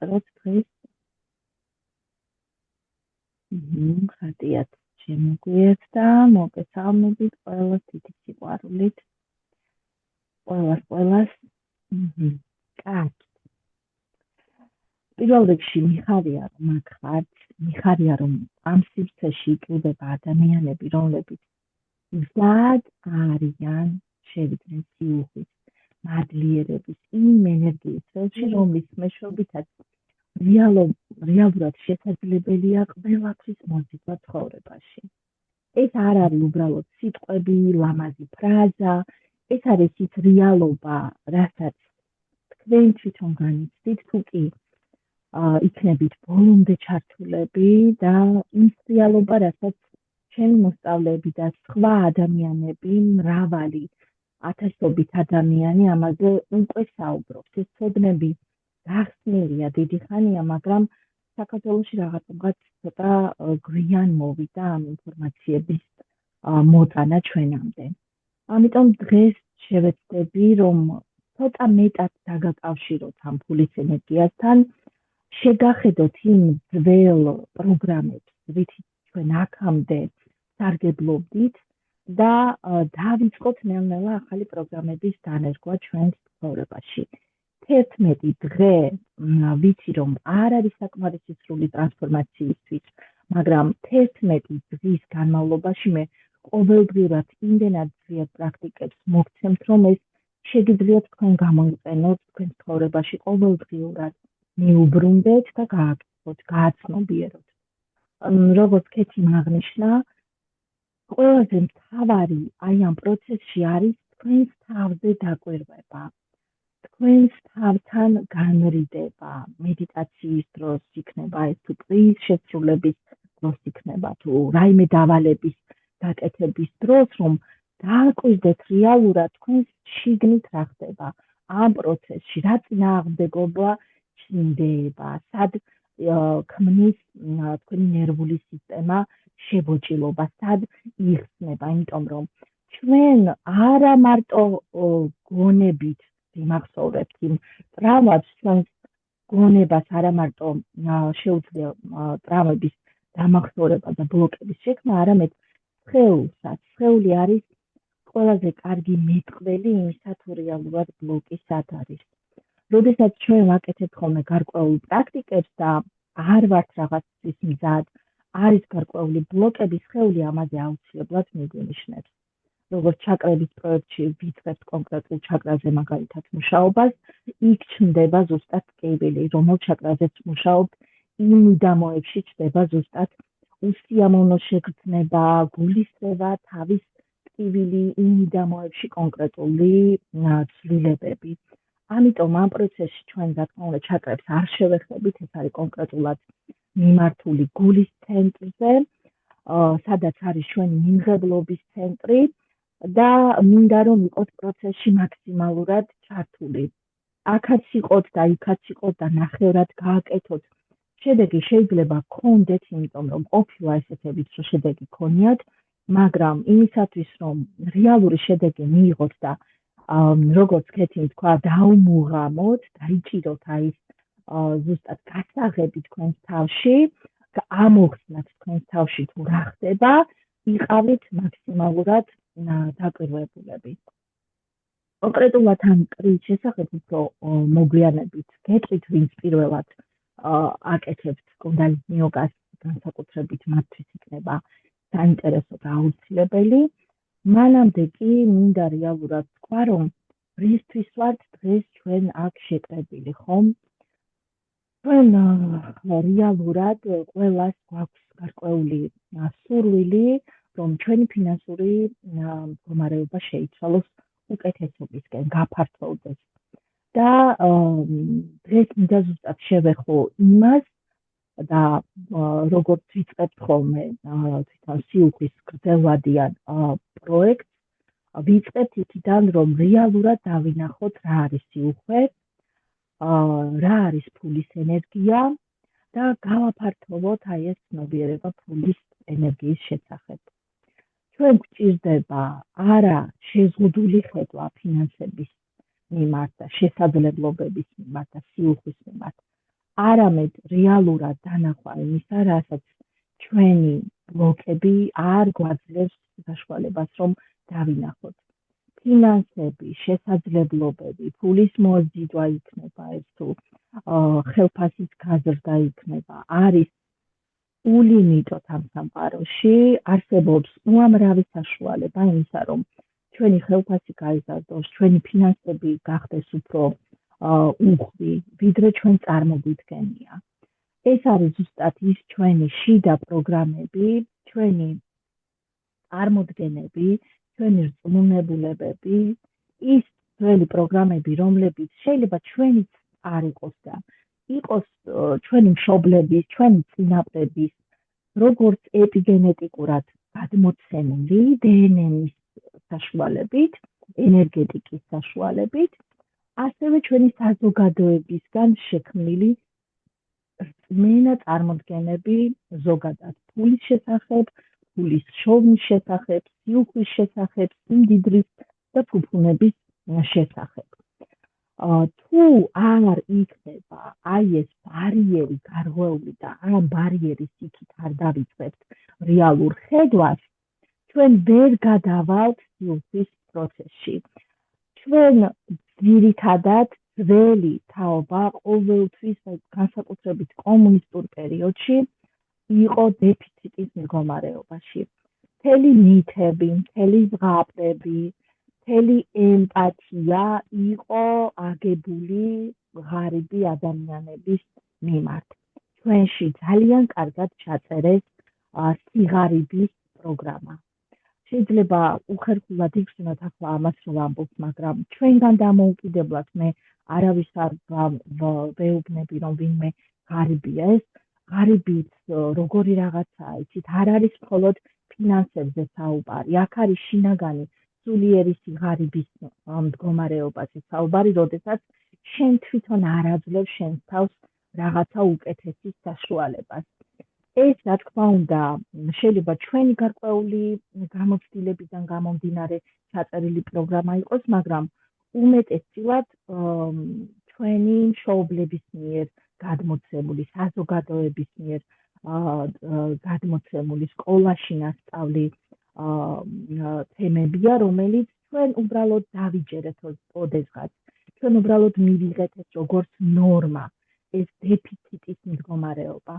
დავწეროთ დღეს. ხატიათ შემოგვიეთ და მოგესალმებით ყველას დიდი სიყვარულით. ყველას. კარგი. პირველ რიგში მიხარია რომ აქ ხართ, მიხარია რომ ამ სივრცეში იკვებება ადამიანები, რომლებიც მზად არიან შევიდნენ სიუხვით, მადლიერების, იმ ენერგიის ხელში, რომლის მეშვეობითაც რეალურად შესაძლებელია ყველაფრის მოზიდვა ცხოვრებაში. ეს არ არის უბრალოდ სიტყვები, ლამაზი ფრაზა, ეს არის ის რეალობა, რასაც თქვენ თვითონ განიცდით, თუ კი იქნებით ბოლომდე ჩართულები და ის რეალობა, რასაც ჩემი მოსწავლეები და სხვა ადამიანები, მრავალი ათასობით ადამიანი ამაზე უკვე საუბრობს. ეს ცოდნები გახსნილია დიდი ხანია, მაგრამ საქართველოში რაღაცნაირად ცოტა გვიან მოვიდა ამ ინფორმაციების მოტანა ჩვენამდე. ამიტომ დღეს შევეცდები, რომ ცოტა მეტად დაგაკავშიროთ ამ ფულის ენერგიასთან, შეგახედოთ იმ ძველ პროგრამებს, ვითიც ჩვენ აქამდე სარგებლობდით და დავიწყოთ ნელ-ნელა ახალი პროგრამების დანერგვა ჩვენს ცხოვრებაში. 11 დღე ვიცი რომ არ არის საკმარისი სრული ტრანსფორმაციისთვის, მაგრამ 11 დღის განმავლობაში მე ყოველდღიურად იმდენად ძლიერ პრაქტიკებს მოგცემთ, რომ ეს შეგიძლიათ თქვენ გამოიყენოთ თქვენ ცხოვრებაში ყოველდღიურად, მიუბრუნდეთ და გააკეთოთ, გააცნობიეროთ. როგორც კეთილ აღნიშნა, ყველაზე მთავარი აი ამ პროცესში არის თქვენს თავზე დაკვირვება. თქვენს თავთან განრიდება, მედიტაციის დროს იქნება ეს თუ პრის შესრულების დროს იქნება თუ რაიმე დავალების გაკეთების დროს, რომ დააკვირდეთ რეალურად თქვენს შიგნით რა ხდება ამ პროცესში, რა წინააღმდეგობა ჩნდება, სად ქმნის თქვენი ნერვული სისტემა შებოჭილობა, სად იხსნება, იმიტომ რომ ჩვენ არა მარტო გონებით ვიმახსოვრებთ იმ ტრავმას, ჩვენს გონებას არა მარტო შეუძლია ტრავმების დამახსოვრება და ბლოკების შექმნა, არამედ სხეულსაც. სხეული არის ყველაზე კარგი მეტყველი იმისა, თუ რეალურად ბლოკი სად არის. როდესაც ჩვენ ვაკეთებთ ხოლმე გარკვეულ პრაქტიკებს და არ ვართ რაღაცის მზად, არის გარკვეული ბლოკები, სხეული ამაზე აუცილებლად მიგვინიშნებს. როგორც ჩაკრების პროექტში ვიწყებთ კონკრეტულ ჩაკრაზე მაგალითად მუშაობას, იქ ჩნდება ზუსტად კიბილი, რომელ ჩაკრაზეც მუშაობთ, იმ მიდამოებში ჩნდება ზუსტად უსიამოვნო შეგრძნება, გულისრევა, თავის კიბილი, იმ მიდამოებში კონკრეტული ცვლილებები. ამიტომ ამ პროცესში ჩვენ რა თქმა უნდა ჩაკრებს არ შევეხებით, ეს არის კონკრეტულად მიმართული გულის ცენტრზე, სადაც არის ჩვენი მიმღებლობის ცენტრი და მინდა რომ იყოთ პროცესში მაქსიმალურად ჩართული. აქაც იყოთ და იქაც იყოთ და ნახევრად გააკეთოთ. შედეგი შეიძლება გქონდეთ, იმიტომ რომ ყოფილა ესეთი რომ შედეგი გქონიათ, მაგრამ იმისათვის რომ რეალური შედეგი მიიღოთ და როგორც კეთილ თქვა, დაუმუღამოთ, დაიჭიროთ აი ზუსტად გასაღები თქვენს თავში, ამოხსნათ თქვენს თავში თუ რა ხდება, იყავით მაქსიმალურად დაკვირვებულები. კონკრეტულად ამ კრის შესახებ უფრო მოგვიანებით გეტყვით, ვინც პირველად აკეთებთ კუნდალინი იოგას განსაკუთრებით მათთვის იქნება საინტერესო და აუცილებელი. მანამდე კი მინდა რეალურად თქვა, რომ რისთვის ვართ დღეს ჩვენ აქ შეკრებილი, ხომ? ჩვენ რეალურად ყველას გვაქვს გარკვეული სურვილი, რომ ჩვენი ფინანსური მდგომარეობა შეიცვალოს უკეთესობისკენ, გაფართოვდეს. და დღეს მინდა ზუსტად შევეხო იმას და როგორც ვიწყებთ ხოლმე თვითონ სიუხვის გრძელვადიან პროექტს, ვიწყებთ იქიდან, რომ რეალურად დავინახოთ რა არის სიუხვე, რა არის ფულის ენერგია და გავაფართოვოთ აი ეს ცნობიერება ფულის ენერგიის შესახებ. ჩვენ გვჭირდება არა შეზღუდული ხედვა ფინანსების მიმართ და შესაძლებლობების მიმართ და სიუხვის მიმართ, არამედ რეალურად დანახვა იმისა, რასაც ჩვენი ბლოკები არ გვაძლევს საშუალებას, რომ დავინახოთ. ფინანსები, შესაძლებლობები, ფულის მოზიდვა იქნება ეს თუ ხელფასის გაზრდა იქნება, არის ულიმიტოდ ამ სამყაროში, არსებობს უამრავი საშუალება იმისა, რომ ჩვენი ხელფასი გაიზარდოს, ჩვენი ფინანსები გახდეს უფრო უხვი, ვიდრე ჩვენ წარმოგვიდგენია. ეს არის ზუსტად ის ჩვენი შიდა პროგრამები, ჩვენი წარმოდგენები, ჩვენი რწმუნებულებები, ის ძველი პროგრამები, რომლებიც შეიძლება ჩვენიც არ იყოს და იყოს ჩვენი მშობლების, ჩვენი წინაპრების, როგორც ეპიგენეტიკურად გადმოცემული დნმ-ის საშუალებით, ენერგეტიკის საშუალებით, ასევე ჩვენი საზოგადოებისგან შექმნილი რწმენა წარმოდგენები ზოგადად ფულის შესახებ, ფულის შოვნის შესახებ, სიუხვის შესახებ, სიმდიდრის და ფუფუნების შესახებ. თუ არ იქნება აი ეს ბარიერი გარღვეული და ამ ბარიერის იქით არ დავიწყებთ რეალურ ხედვას, ჩვენ ვერ გადავალთ სიუხვის პროცესში. ჩვენ ძირითადად ძველი თაობა ყოველთვის განსაკუთრებით კომუნისტურ პერიოდში იყო დეფიციტის მდგომარეობაში. მთელი მითები, მთელი ზღაპრები, მთელი ემპათია იყო აგებული ღარიბი ადამიანების მიმართ. ჩვენში ძალიან კარგად ჩაწერეს სიღარიბის პროგრამა. შეიძლება უხერხულად იგრძნოთ ახლა ამას რომ ვამბობ, მაგრამ ჩვენგან დამოუკიდებლად მე არავის არ ვეუბნები რომ ვინმე ღარიბია. ეს ღარიბიც როგორი რაღაცაა, იცით, არ არის მხოლოდ ფინანსებზე საუბარი, აქ არის შინაგანი სულიერი სიღარიბის მდგომარეობაზე საუბარი, როდესაც შენ თვითონ არ აძლევ შენს თავს რაღაცა უკეთესის საშუალებას. ეს რა თქმა უნდა შეიძლება ჩვენი გარკვეული გამოცდილებიდან გამომდინარე ჩაწერილი პროგრამა იყოს, მაგრამ უმეტესწილად ჩვენი მშობლების მიერ გადმოცემული, საზოგადოების მიერ გადმოცემული სკოლაში ნასწავლი თემებია, რომელიც ჩვენ უბრალოდ დავიჯერეთ ოდესღაც. ჩვენ უბრალოდ მივიღეთ ეს როგორც ნორმა, ეს დეფიციტის მდგომარეობა.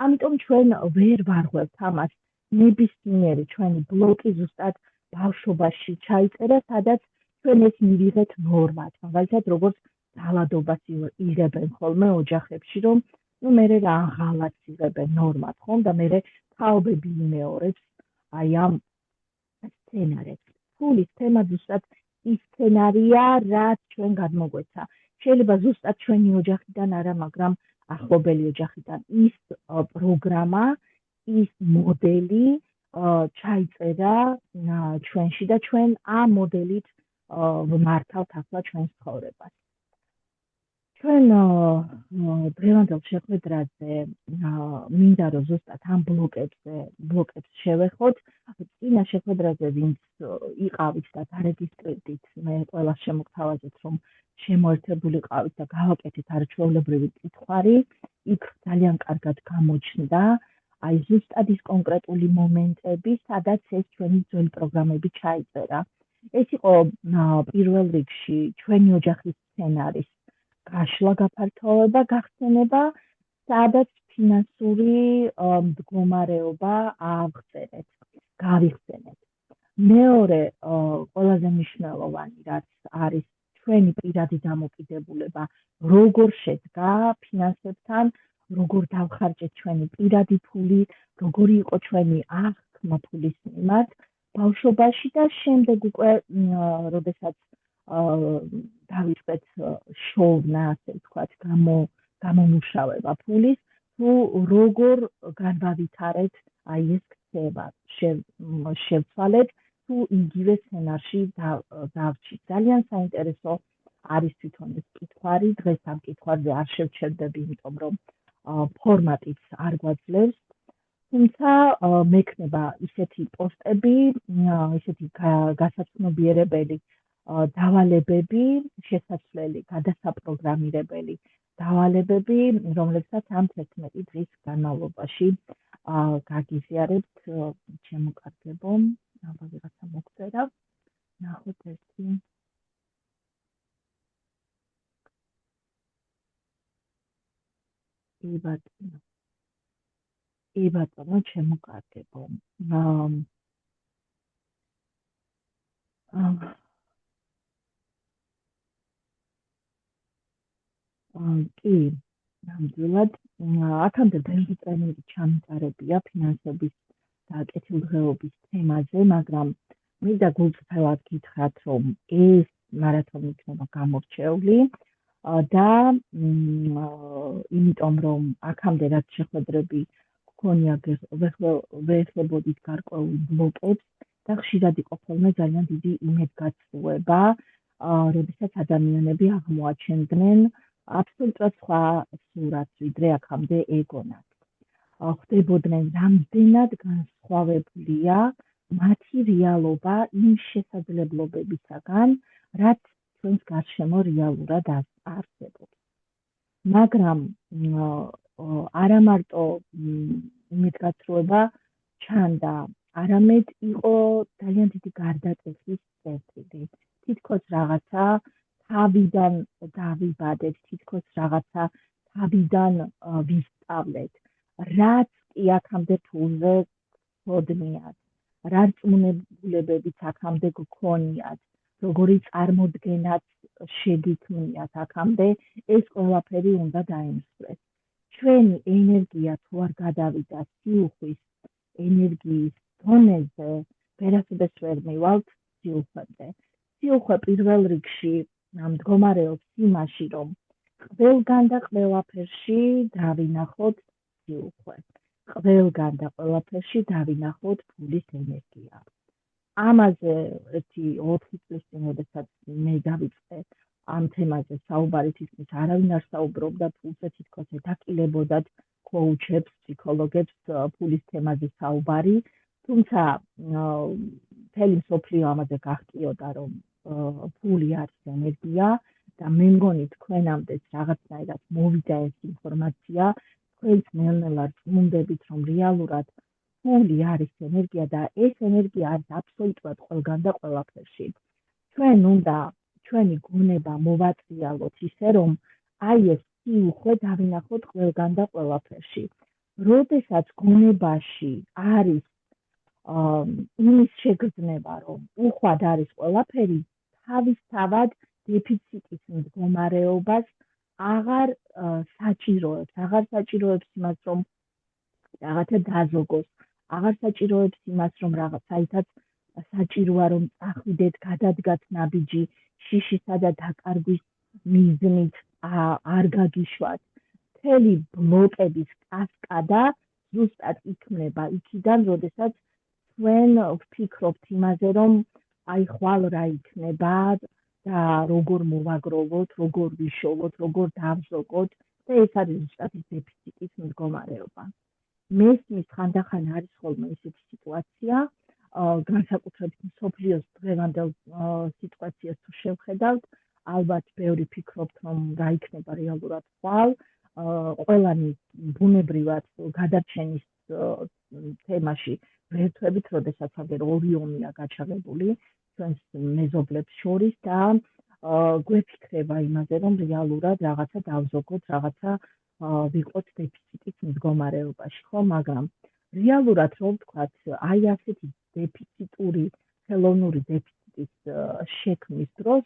ამიტომ ჩვენ ვერ ვარღვევთ ამას. ნებისმიერი ჩვენი ბლოკი ზუსტად ბავშვობაში ჩაიწერა, სადაც ჩვენ ეს მივიღეთ ნორმად. მაგალითად, როგორც ძალადობას იღებენ ხოლმე ოჯახებში, რომ მე რა ღალატს იღებენ ნორმად, ხომ და მე თაობები იმეორებს აი ამ სცენარებს. ფულის თემა ზუსტად ის სცენარია, რაც ჩვენ გადმოგვეცა. შეიძლება ზუსტად ჩვენი ოჯახიდან არა, მაგრამ ახლობელი ოჯახიდან ის პროგრამა, ის მოდელი ჩაიწერა ჩვენში და ჩვენ ამ მოდელით ვმართავთ ახლა ჩვენს ცხოვრებას. ჩვენ დღევანდელ შეხვედრაზე მინდა რომ ზუსტად ამ ბლოკებს შევეხოთ. წინა შეხვედრაზე ვინც იყავით და დარეგისტრირდით, მე ყველას შემოგთავაზეთ რომ შემოერთებულიყავით და გავაკეთეთ არჩეულებრივი კითხვარი. იქ ძალიან კარგად გამოჩნდა აი ზუსტად ის კონკრეტული მომენტები, სადაც ეს ჩვენი ძველი პროგრამები ჩაიწერა. ეს იყო პირველ რიგში ჩვენი ოჯახის სცენარის გაშლა, გაფართოვება, გახსენება, სადაც ფინანსური მდგომარეობა გავიხსენეთ. მეორე ყველაზე მნიშვნელოვანი რაც არის ჩვენი პირადი დამოკიდებულება, როგორ შედგა ფინანსებთან, როგორ დავხარჯეთ ჩვენი პირადი ფული, როგორი იყო ჩვენი აღქმა ფულის მიმართ ბავშვობაში და შემდეგ უკვე როდესაც დავიწყეთ შოვნა, ასე ვთქვათ, გამომუშავება ფულის, თუ როგორ განავითარეთ აი ეს ქცევა, შევცვალეთ, თუ იგივე სცენარში დავრჩით. ძალიან საინტერესო არის თვითონ ეს კითხვარი. დღეს ამ კითხვაზე არ შევჩერდები, იმიტომ რომ ფორმატიც არ გვაძლევს. თუმცა მექნება ისეთი პოსტები, ისეთი გასაცნობიერებელი დავალებები, შესაძლებელი, გადასაპროგრამირებელი დავალებები, რომლებსაც ამ 11 დღის განმავლობაში გაგიზიარებთ ჩემო კარგებო. აბა ვიღაცა მოგწერა. ნახოთ ერთი. იბატონო, ჩემო კარგებო. კი, ნამდვილად, აქამდე ბევრი ტრენინგი ჩამოყარებია ფინანსების და კეთილდღეობის თემაზე, მაგრამ მინდა გულწრფელად გითხრათ, რომ ეს მარათონი იქნება გამორჩეული და იმიტომ რომ აქამდე რაც შეხვედრები გქონია ვეხლებოდით გარკვეულ ბლოკებს და ხშირად იყო ხოლმე ძალიან დიდი იმედგაცრუება, როდესაც ადამიანები აღმოაჩენდნენ აბსოლუტურად სხვა სურათს, ვიდრე აქამდე ეგონათ. ხდებოდნენ რამდენად განსხვავებულია მათი რეალობა იმ შესაძლებლობებისაგან, რაც ჩვენს გარშემო რეალურად არსებობს. მაგრამ არა მარტო იმედგაცრუება ჩანდა, არამედ იყო ძალიან დიდი გარდატეხის წერტილი. თითქოს რაღაცა თავიდან დავიბადეთ, თითქოს რაღაცა თავიდან ვისწავლეთ, რაც კი აქამდე ფულზე გქონიათ, რა რწმუნებულებებიც აქამდე გქონიათ, როგორი წარმოდგენაც შეგიქმნიათ აქამდე, ეს ყველაფერი უნდა დაემსხვერპლოს. ჩვენი ენერგია თუ არ გადავიდა სიუხვის ენერგიის დონეზე, ვერასოდეს ვერ მივალთ სიუხვემდე. სიუხვე პირველ რიგში მდგომარეობს იმაში, რომ ყველგან და ყველაფერში დავინახოთ სიუხვე. ყველგან და ყველაფერში დავინახოთ ფულის ენერგია. ამაზე ერთი 4 წლის წინ, როდესაც მე დავიწყე ამ თემაზე საუბარი, თითქმის არავინ არ საუბრობდა ფულზე, თითქოს ეთაკილებოდათ კოუჩებს, ფსიქოლოგებს ფულის თემაზე საუბარი, თუმცა მთელი მსოფლიო ამაზე გაჰყიოდა, რომ ფული არის ენერგია და მე მგონი თქვენამდეც რაღაცნაირად მოვიდა ეს ინფორმაცია, თქვენც ნელ-ნელა რწმუნდებით, რომ რეალურად ფული არის ენერგია და ეს ენერგია არის აბსოლუტურად ყველგან და ყველაფერში. ჩვენ უნდა ჩვენი გონება მოვატრიალოთ ისე, რომ აი ეს სიუხვე დავინახოთ ყველგან და ყველაფერში. როდესაც გონებაში არის იმის შეგრძნება, რომ უხვად არის ყველაფერი, თავისთავად დეფიციტის მდგომარეობას აღარ საჭიროებს იმას, რომ რაღაცა დაზოგოს, აღარ საჭიროებს იმას, რომ რაღაცაითაც საჭიროა, რომ წახვიდეთ, გადადგათ ნაბიჯი, შიშისა და დაკარგვის მიზნით არ გაგიშვათ. მთელი ბლოკების კასკადა ზუსტად იქმნება იქიდან, როდესაც ჩვენ ვფიქრობთ იმაზე, რომ აი ხვალ რა იქნება და როგორ მოვაგროვოთ, როგორ ვიშოვოთ, როგორ დავზოგოთ და ეს არის ზუსტად დეფიციტის მდგომარეობა. მესმის ხანდახან არის ხოლმე ესეთი სიტუაცია, განსაკუთრებით მსოფლიოს დღევანდელ სიტუაციას თუ შევხედავთ, ალბათ ბევრი ფიქრობთ, რომ რა იქნება რეალურად ხვალ, ყველანი ბუნებრივად გადარჩენის თემაში ვერთვებით, როდესაც აგერ ორი ომია გაჩაღებული ჩვენს მეზობლებს შორის და გვეფიქრება იმაზე, რომ რეალურად რაღაცა დავზოგოთ, რაღაცა ვიყოთ დეფიციტის მდგომარეობაში, ხო, მაგრამ რეალურად რომ ვთქვათ, აი ასეთი დეფიციტური, ხელოვნური დეფიციტის შექმნის დროს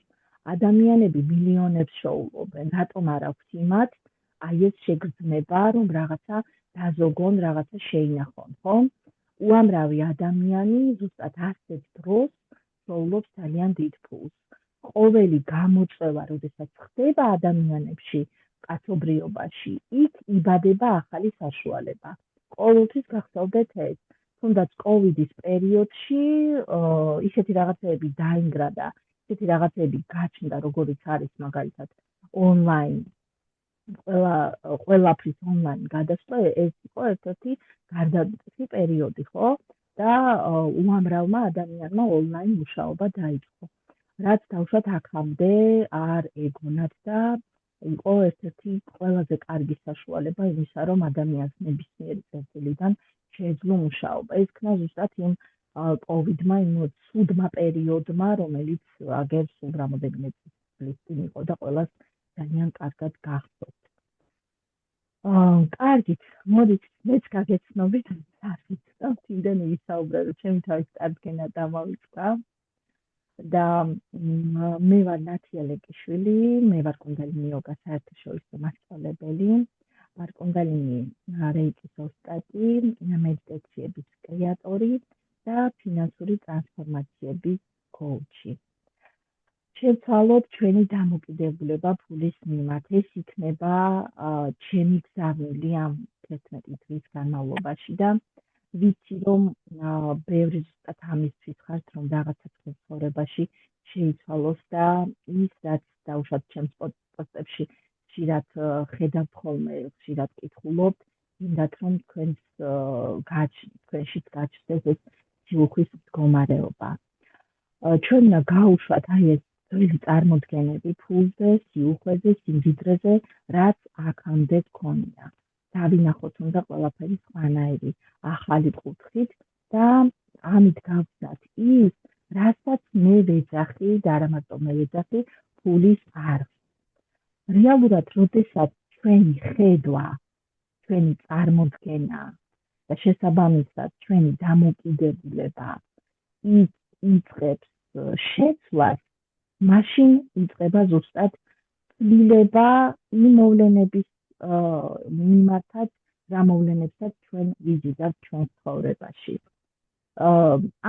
ადამიანები მილიონებს შოულობენ, რატომ არ აქვს იმათ, აი ეს შეგრძნება, რომ რაღაცა დაზოგონ, რაღაცა შეინახონ, ხო? უამრავი ადამიანი ზუსტად ასეთ დროს შოულობს ძალიან დიდ ფულს. ყოველი გამოწვევა, როდესაც ხდება ადამიანებში, კაცობრიობაში, იქ იბადება ახალი საშუალება. ყოველთვის გახსოვდეთ ეს. თუნდაც კოვიდის პერიოდში ისეთი რაღაცეები დაინგრა და ისეთი რაღაცეები გაჩნდა, როგორიც არის მაგალითად ონლაინ, ყველაფრის ონლაინ გადასვლა, ეს იყო ერთ-ერთი გარდატეხი პერიოდი, ხო? და უამრავმა ადამიანმა ონლაინ მუშაობა დაიწყო. რაც თავშად აქამდე არ ეგონათ და იყო ერთ-ერთი ყველაზე კარგი საშუალება იმისა, რომ ადამიანს ნებისმიერი წერტილიდან შეეძლო მუშაობა. ეს ქნა ზუსტად იმ COVID-მა, იმ ცუდმა პერიოდმა, რომელიც აგერს უბრალოდებინე წლის წინ იყო და ყველას ძალიან კარგად გახსოვთ. კარგით, მოდით, მეც გაგეცნობით, არ იმდენი ვისაუბრე, რომ ჩემი თავის წარდგენა დამავიწყდა. და მე ვარ ნათია ლეკიშვილი, მე ვარ კუნდალინი იოგას საერთაშორისო მასწავლებელი, ვარ კუნდალინი რეიკის ოსტატი, მედიტაციების კრეატორი და ფინანსური ტრანსფორმაციების კოუჩი. შევცვალოთ ჩვენი დამოკიდებულება ფულის მიმართ. ეს იქნება ჩემი გზავნილი ამ 11 თვის განმავლობაში და ვიცი რომ ბევრი ზუსტად ამისთვის ხართ რომ რაღაცა თქვენ ცხოვრებაში შეიცვალოს და ის რაც დაუშვათ ჩემს პოსტებში ხშირად ხედავთ ხოლმე, ხშირად კითხულობთ, მინდათ რომ თქვენშიც გაჩნდეს ეს სიუხვის მდგომარეობა. ჩვენ უნდა გაუშვათ აი ეს ძველი წარმოდგენები ფულზე, სიუხვეზე, სიმდიდრეზე, რაც აქამდე გქონია. დავინახოთ უნდა ყველაფერი სხვანაირი, ახალი კუთხით და ამით გავხსნათ ის, რასაც მე ვეძახი და არა მარტო მე ვეძახი ფულის არხს. რეალურად, როდესაც ჩვენი ხედვა, ჩვენი წარმოდგენა და შესაბამისად ჩვენი დამოკიდებულება იწყებს შეცვლას, მაშინ იწყება ზუსტად ცვლილება იმ მოვლენების მიმართაც, რა მოვლენებსაც ჩვენ ვიზიდავთ ჩვენ ცხოვრებაში.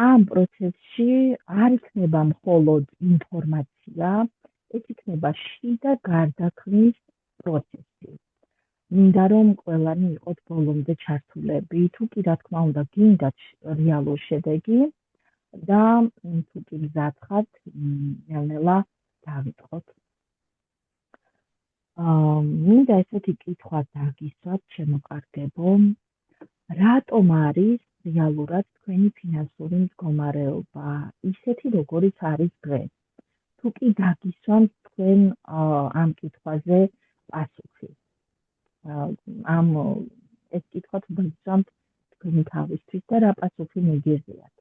ამ პროცესში არ იქნება მხოლოდ ინფორმაცია, ეს იქნება შიდა გარდაქმნის პროცესი. მინდა რომ ყველანი იყოთ ბოლომდე ჩართულები, თუ კი რა თქმა უნდა გინდათ რეალურ შედეგი და თუ კი მზად ხართ, ნელ-ნელა დავიწყოთ. მინდა ესეთი კითხვა დაგისვათ, შემოყარდებო, რატომ არის რეალურად თქვენი ფინანსური მდგომარეობა ისეთი, როგორიც არის დღეს? თუ კი დაგისვამთ თქვენ ამ კითხვაზე პასუხი. ეს კითხვა თუ დაგისვამთ თქვენი თავისთვის და რა პასუხი მიგიღიათ?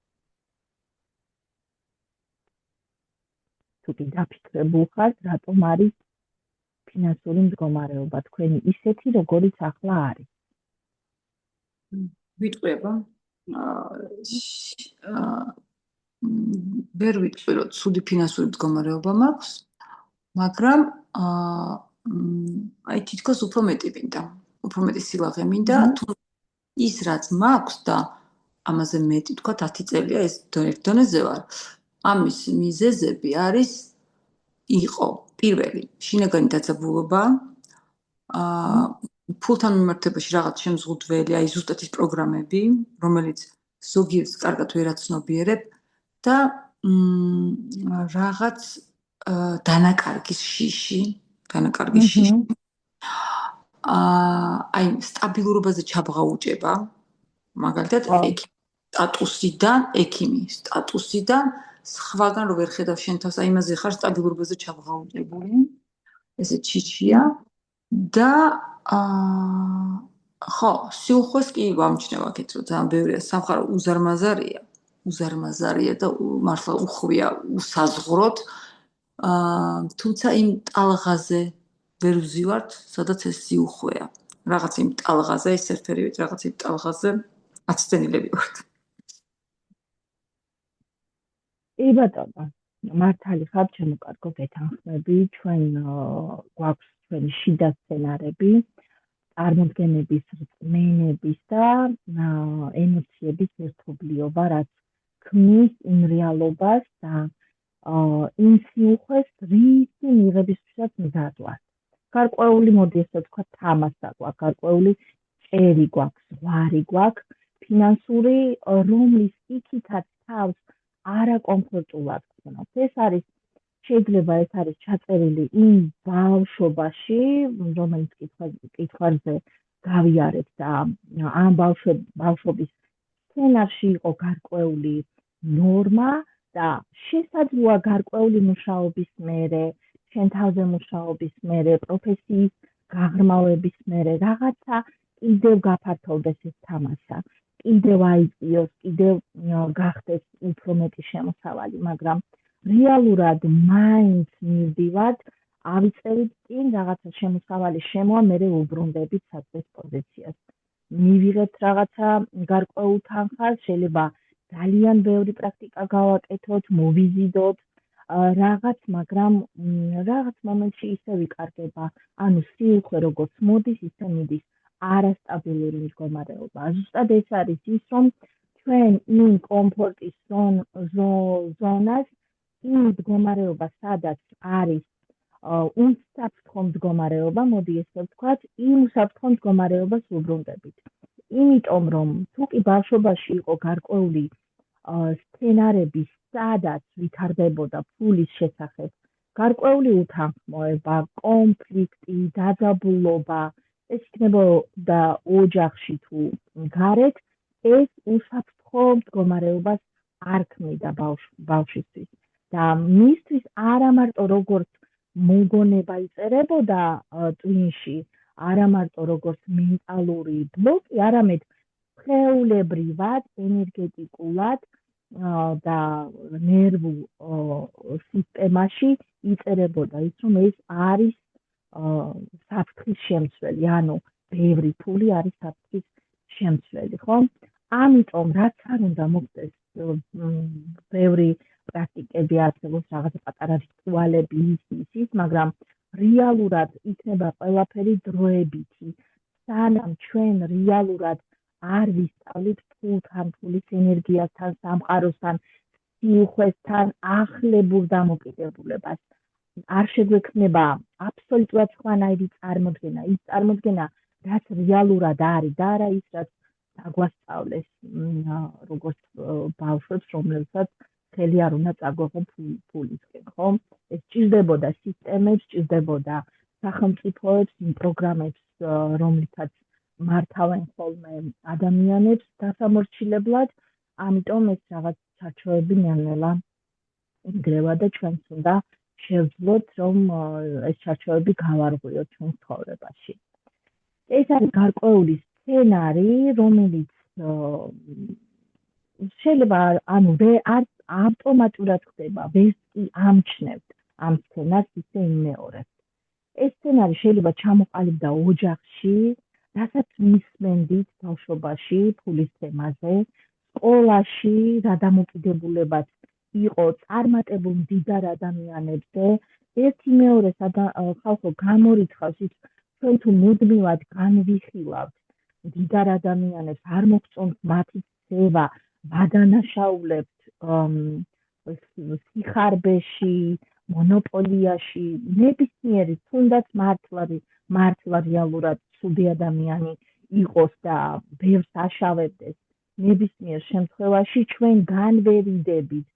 თუ კი დაფიქრებულ ხართ, რატომ არის ფინანსური მდგომარეობა თქვენი ისეთი, როგორიც ახლა არის? ვიტყვება. ვერ ვიტყვი, რომ ცუდი ფინანსური მდგომარეობა მაქვს, მაგრამ აი თითქოს უფრო მეტი მინდა, უფრო მეტი სილაღე მინდა, თუ ის რაც მაქვს და ამაზე მეტი თქვა 10 წელია ეს დონეზე ვარ. ამის მიზეზები იყო პირველი შინაგანი დაძაბულობა, ფულთან მიმართებაში რაღაც შემზღუდველი, აი ზუსტად ის პროგრამები, რომელიც ზოგიერთს კარგად ვერ აცნობიერებ და რაღაც დანაკარგის შიში. აი სტაბილურობაზე ჩაბღაუჭება, მაგალითად ექიმი სტატუსიდან სხვაგან რო ვერ ხედავ შენ თავს, აი იმაზე ხარ სტაბილურობაზე ჩაბღაუჭებული. ესე ჩიჩია და ხო, სიუხვეს კი ვამჩნევ აქეთ, რომ ძალიან ბევრია, სამხარო უზარმაზარია და მართლა უხვია უსაზღვროდ. თუმცა იმ ტალღაზე ვერ ვზივართ, სადაც ეს სიუხვეა. რაღაც იმ ტალღაზე, ეს ერთერივით რაღაც იმ ტალღაზე აცდენილები ვართ. ბატონო, მართალი ხარ, ჩემო კარგო გეთანხმები, ჩვენ გვაქვს ჩვენი შიდა სცენარები, წარმოდგენების რწმენების და ემოციების ერთობლიობა, რაც ქმნის იმ რეალობას და იმ სიუხვეს, რისი მიღებისთვისაც მზად ვართ. გარკვეული, მოდი ესე ვთქვა, თამასა გვაქვს, გარკვეული წერი გვაქვს, ზღვარი გვაქვს, ფინანსური, რომლის იქითაც თავს არაკომფორტულად გქონოთ. შეიძლება ეს არის ჩაწერილი იმ ბავშვობაში, რომელიც კითხვაზე გავიარეთ და ამ ბავშვობის სცენარში იყო გარკვეული ნორმა და შესაძლოა გარკვეული მუშაობის მერე, შენ თავზე მუშაობის მერე, პროფესიის გაღრმავების მერე რაღაცა კიდევ გაფართოვდეს ეს თამაშა, კიდევ აიწიოს, კიდევ გახდეს უფრო მეტი შემოსავალი, მაგრამ რეალურად მაინც მივდივართ, ავიწერით წინ რაღაცა შემოსავალი შემოვა, მერე უბრუნდებით საწყის პოზიციას. მივიღებთ რაღაცა გარკვეულ თანხას, შეიძლება ძალიან ბევრი პრაქტიკა გავაკეთოთ, მოვიზიდოთ რაღაც, მაგრამ რაღაც მომენტში ისე ვიკარგება, ანუ სიუხვე როგორც მოდის, ისე მიდის არასტაბილური მდგომარეობა. ზუსტად ეს არის ის, რომ ჩვენ იმ კომფორტის ზონას, იმ მდგომარეობა, სადაც არის უსაფრთხო მდგომარეობა, მოდი ესე ვთქვათ, იმ უსაფრთხო მდგომარეობას ვუბრუნდებით. იმიტომ რომ თუ კი ბავშვობაში იყო გარკვეული სცენარები, სადაც ვითარდებოდა ფულის შესახებ, გარკვეული უთანხმოება, კონფლიქტი, დაძაბულობა, ეს იქნებოდა ოჯახში თუ გარეთ, ეს უსაფრთხო მდგომარეობას არ ქმნიდა ბავშვისთვის. და მისთვის არა მარტო როგორც მოგონება იწერებოდა ტვინში, არა მარტო როგორც მენტალური ბლოკი, არამედ სხეულებრივად, ენერგეტიკულად და ნერვულ სისტემაში იწერებოდა ის, რომ ეს არის საფრთხის შემცველი, ანუ ბევრი ფული არის საფრთხის შემცველი, ხო? ამიტომ რაც არ უნდა მოხდეს, ბევრი პრაქტიკები არსებობს, რაღაცა პატარა რიტუალები, ის, მაგრამ რეალურად იქნება ყველაფერი დროებითი. სანამ ჩვენ რეალურად არ ვისწავლით ფულთან, ფულის ენერგიასთან, სამყაროსთან, სიუხვესთან ახლებურ დამოკიდებულებას. არ შეგვექმნება აბსოლუტურად სხვანაირი წარმოდგენა, ის წარმოდგენა, რაც რეალურად არის და არა ის, რაც დაგვასწავლეს როგორც ბავშვებს, რომელსაც ხელი არ უნდა წაგვეღო ფულისკენ, ხო? ეს ჭირდებოდა სისტემებს, ჭირდებოდა სახელმწიფოებს, იმ პროგრამებს, რომლითაც მართავენ ხოლმე ადამიანებს დასამორჩილებლად, ამიტომ ეს რაღაც საჩოები ნელ-ნელა ინგრევა და ჩვენც უნდა შევძლოთ, რომ ეს საჩოები გავარღვიოთ ჩვენ ცხოვრებაში. ეს არის გარკვეული სცენარი, რომელიც შეიძლება ანუ არ ავტომატურად ხდება, ვერც კი ამჩნევთ ამ სცენარს ისე იმეორებთ. ეს სცენარი შეიძლება ჩამოყალიბდა ოჯახში, რასაც მისმენდით ბავშვობაში ფულის თემაზე, სკოლაში, რა დამოკიდებულებაც იყო წარმატებულ მდიდარ ადამიანებზე, ერთი მეორეს ხალხო გამორიცხავს ის, ჩვენ თუ მუდმივად განვიხილავთ მდიდარ ადამიანებს, არ მოგწონთ მათი ქცევა, ვადანაშაულებთ სიხარბეში, მონოპოლიაში, ნებისმიერი თუნდაც მართლა რეალურად ცუდი ადამიანი იყოს და ბევრს აშავებდეს, ნებისმიერ შემთხვევაში ჩვენ განვერიდებით,